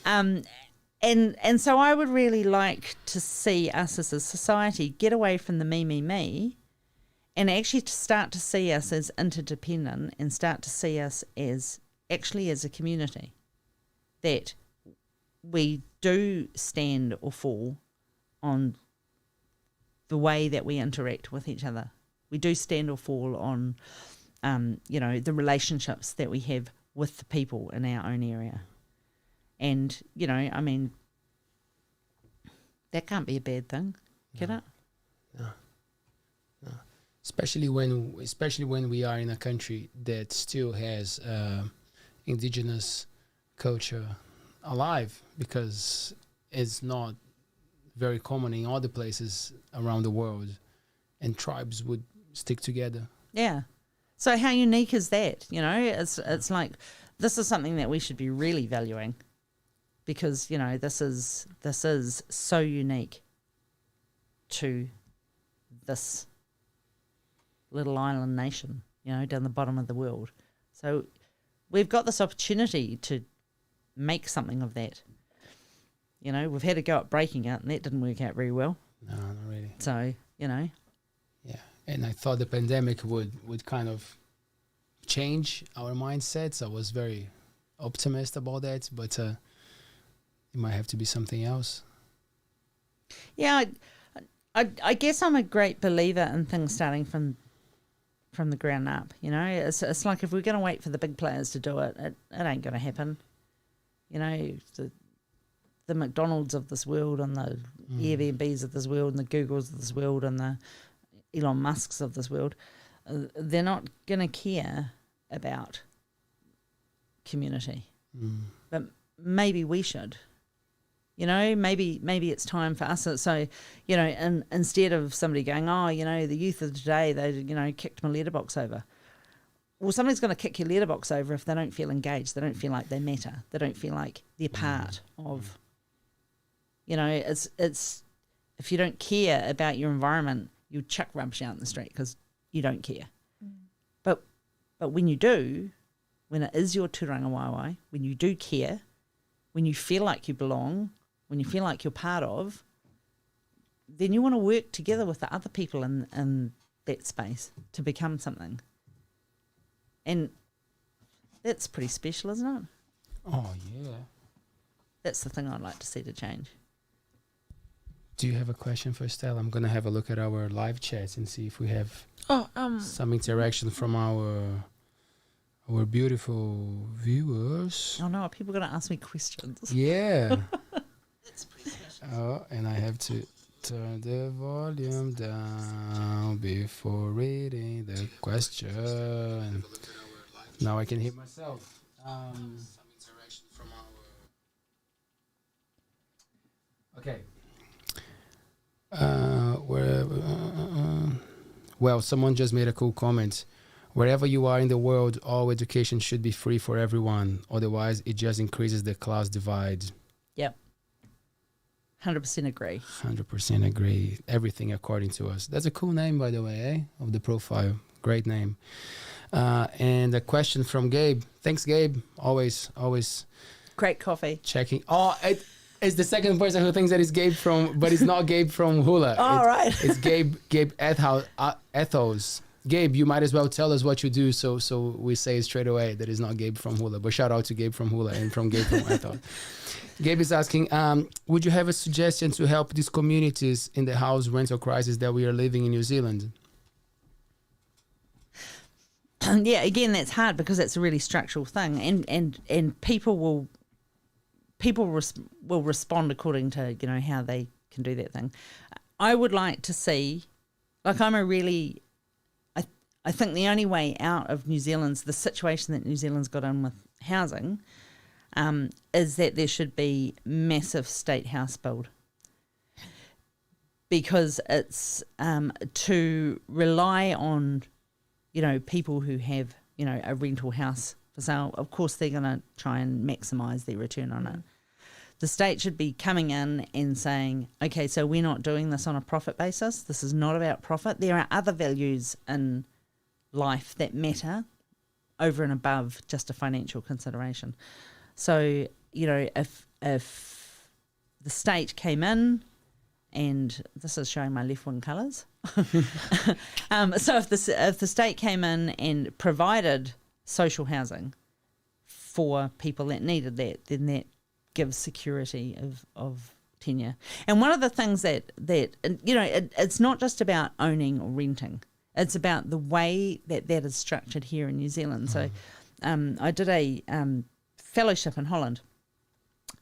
And so I would really like to see us as a society get away from the me, and actually to start to see us as interdependent, and start to see us as actually as a community, that we do stand or fall on the way that we interact with each other. We do stand or fall on, you know, the relationships that we have with the people in our own area. And, you know, I mean, that can't be a bad thing, can it? No. Especially when we are in a country that still has indigenous culture alive, because it's not very common in other places around the world, and tribes would stick together. Yeah. So how unique is that? You know, it's like, this is something that we should be really valuing. because, you know, this is so unique to this little island nation, you know, down the bottom of the world. So we've got this opportunity to make something of that. You know, we've had to go at breaking it, and that didn't work out very well. No, not really. So, you know. Yeah, and I thought the pandemic would kind of change our mindsets. I was very optimistic about that, but it might have to be something else. Yeah, I guess I'm a great believer in things starting from the ground up. You know, it's like if we're going to wait for the big players to do it, it ain't going to happen. You know, the McDonald's of this world and the Air Bnbs of this world and the Googles of this world and the Elon Musks of this world, they're not going to care about community. But maybe we should. You know, maybe it's time for us. So, you know, and instead of somebody going, oh, you know, the youth of today, they, you know, kicked my letterbox over. Well, somebody's going to kick your letterbox over if they don't feel engaged. They don't feel like they matter. They don't feel like they're part of. You know, it's if you don't care about your environment, you chuck rubbish out in the street because you don't care. But when you do, when it is your Turanga Waiwai, when you do care, when you feel like you belong, when you feel like you're part of, then you want to work together with the other people in that space to become something. And that's pretty special, isn't it? Oh, yeah. That's the thing I'd like to see to change. Do you have a question for Stella? I'm going to have a look at our live chats and see if we have some interaction from our beautiful viewers. Oh, no, are people going to ask me questions? Yeah. Oh, and I have to turn the volume down before reading the question. Now I can hear myself. Okay. Well, someone just made a cool comment. Wherever you are in the world, all education should be free for everyone. Otherwise, it just increases the class divide. Yep. 100% agree. 100% agree. Everything according to us. That's a cool name, by the way, eh? Of the profile. Great name. And a question from Gabe. Thanks, Gabe. Always. Great coffee. Checking. Oh, it's the second person who thinks that it's Gabe from, but it's not Gabe from Hula. Right. It's Gabe Ethos. Gabe, you might as well tell us what you do, so we say straight away that it's not Gabe from Hula. But shout out to Gabe from Hula and from Gabe from Ethos. Gabe is asking, would you have a suggestion to help these communities in the house rental crisis that we are living in New Zealand? Yeah, again, that's hard because it's a really structural thing, and people will respond according to, you know, how they can do that thing. I would like to see, like, I think the only way out of New Zealand's, the situation that New Zealand's got in with housing, is that there should be massive state house build. Because it's to rely on, you know, people who have, you know, a rental house for sale, of course they're going to try and maximise their return on it. The state should be coming in and saying, okay, so we're not doing this on a profit basis. This is not about profit. There are other values in life that matter over and above just a financial consideration. So, you know, if the state came in, and this is showing my left-wing colours. So if the state came in and provided social housing for people that needed that, then that gives security of tenure. And one of the things that you know, it's not just about owning or renting. It's about the way that is structured here in New Zealand. So I did a fellowship in Holland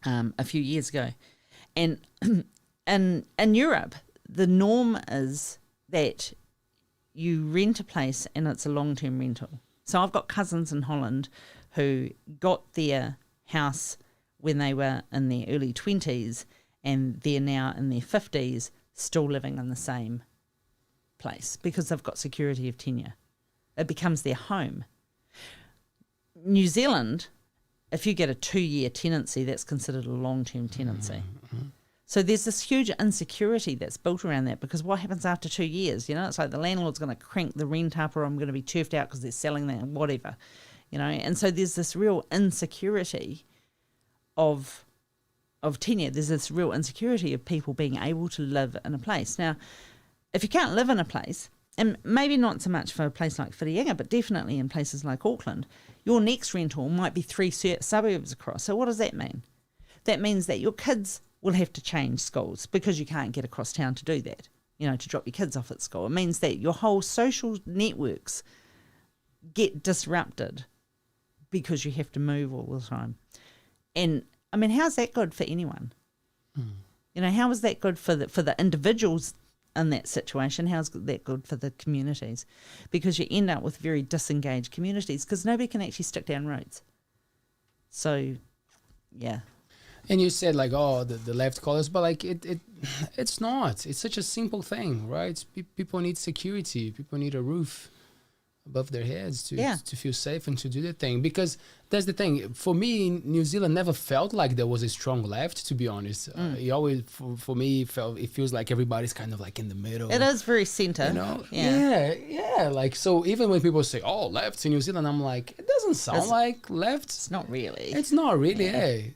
a few years ago. And in Europe, the norm is that you rent a place and it's a long-term rental. So I've got cousins in Holland who got their house when they were in their early 20s and they're now in their 50s still living in the same place because they've got security of tenure. It becomes their home. New Zealand if you get a 2-year tenancy, that's considered a long-term tenancy. So there's this huge insecurity that's built around that, because what happens after 2 years? You know, it's like the landlord's going to crank the rent up, or I'm going to be turfed out because they're selling that, whatever. You know, and so there's this real insecurity of tenure. There's this real insecurity of people being able to live in a place. Now, if you can't live in a place, and maybe not so much for a place like Whirianga, but definitely in places like Auckland, your next rental might be 3 suburbs across. So what does that mean? That means that your kids will have to change schools because you can't get across town to do that, you know, to drop your kids off at school. It means that your whole social networks get disrupted because you have to move all the time. And, I mean, how's that good for anyone? You know, how is that good for the individuals in that situation? How's that good for the communities? Because you end up with very disengaged communities because nobody can actually stick down roots. So, yeah. And you said like, oh, the left colours, but like it's not. It's such a simple thing, right? People need security. People need a roof above their heads to feel safe and to do the thing. Because that's the thing. For me, New Zealand never felt like there was a strong left, to be honest. It always, for me, it feels like everybody's kind of like in the middle. It is very centre. You know? Yeah. Like, so even when people say, oh, left in New Zealand, I'm like, it doesn't sound like left. It's not really. It's not really,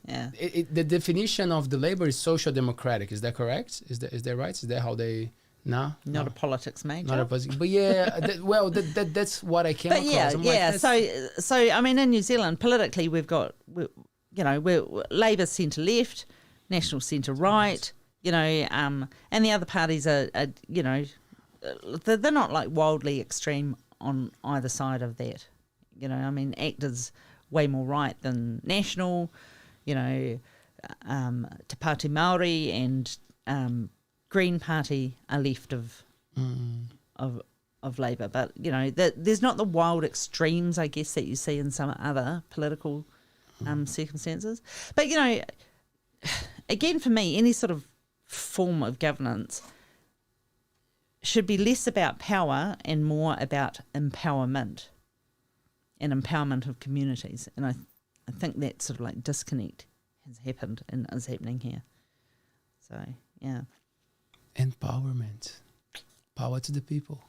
Yeah. The definition of the Labour is social democratic. Is that correct? Is that right? Is that how they... No, not a politics major. Not a politics, but yeah. That's what I came across. Like, so I mean, in New Zealand, politically, we're Labour centre left, National centre right. You know, and the other parties are you know, they're not like wildly extreme on either side of that. You know, I mean, ACT is way more right than National. You know, Te Pāti Māori and Green Party are left of Labour, but you know there's not the wild extremes, I guess, that you see in some other political circumstances. But you know, again, for me, any sort of form of governance should be less about power and more about empowerment and empowerment of communities. And I think that sort of like disconnect has happened and is happening here. So yeah. Empowerment. Power to the people.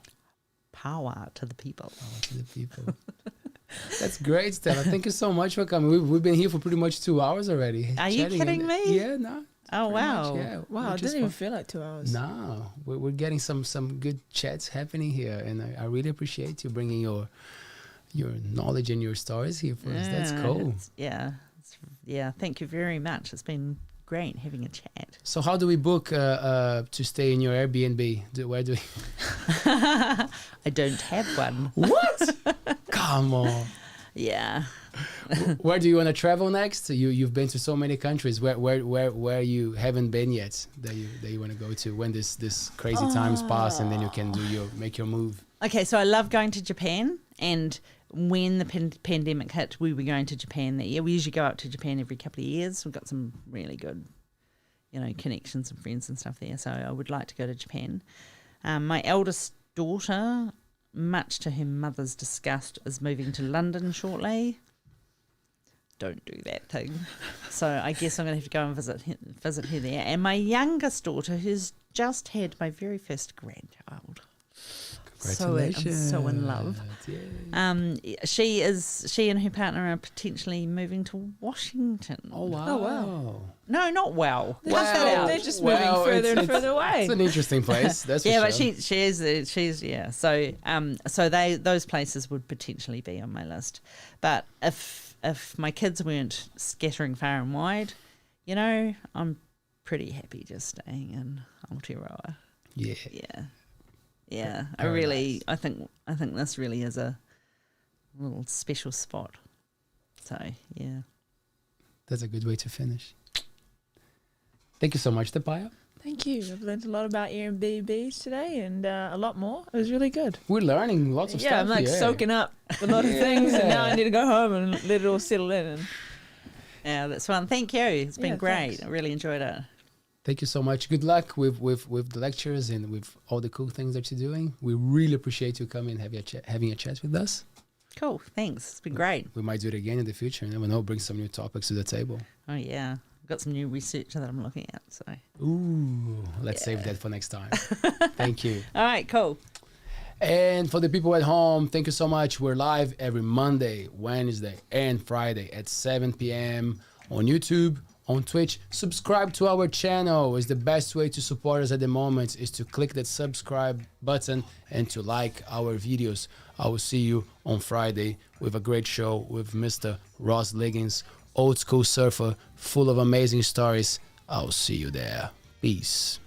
Power to the people. Power to the people. That's great, Stella. Thank you so much for coming. We've been here for pretty much 2 hours already. Are you kidding me? Yeah, no. Oh, wow. Much, yeah, Wow, it doesn't even feel like 2 hours. No, we're getting some good chats happening here. And I really appreciate you bringing your knowledge and your stories here for us. That's cool. Yeah, thank you very much. It's been great having a chat. So how do we book to stay in your Airbnb? Where do we... I don't have one. What? Come on. Yeah. Where do you want to travel next? You've been to so many countries. Where you haven't been yet that you want to go to when this crazy times pass and then you can make your move? Okay, so I love going to Japan, and when the pandemic hit, we were going to Japan that year. We usually go up to Japan every couple of years. We've got some really good, you know, connections and friends and stuff there. So I would like to go to Japan. My eldest daughter, much to her mother's disgust, is moving to London shortly. Don't do that thing. So I guess I'm going to have to go and visit her there. And my youngest daughter, who's just had my very first grandchild. Congratulations. I'm so in love. Yeah. She and her partner are potentially moving to Washington. Oh, wow. Oh, wow. No, not well. They're just moving further and further away. It's an interesting place. That's for sure. But she's yeah. So those places would potentially be on my list. But if my kids weren't scattering far and wide, you know, I'm pretty happy just staying in Aotearoa. Yeah. Yeah. Yeah, I think this really is a little special spot. So, yeah. That's a good way to finish. Thank you so much, Paea. Thank you. I've learned a lot about Air Bnbs today and a lot more. It was really good. We're learning lots of stuff. Yeah, I'm like soaking up a lot of things, and now I need to go home and let it all settle in. And yeah, that's fun. Thank you. It's been great. Thanks. I really enjoyed it. Thank you so much. Good luck with the lectures and with all the cool things that you're doing. We really appreciate you coming and having a chat with us. Cool. Thanks. It's been great. We might do it again in the future. You never know. Bring some new topics to the table. Oh, yeah. I've got some new research that I'm looking at. So. Ooh, let's save that for next time. Thank you. All right, cool. And for the people at home, thank you so much. We're live every Monday, Wednesday, and Friday at 7 p.m. on YouTube, on Twitch. Subscribe to our channel. Is the best way to support us at the moment is to click that subscribe button and to like our videos. I will see you on Friday with a great show with Mr. Ross Liggins, old school surfer, full of amazing stories. I'll see you there. Peace.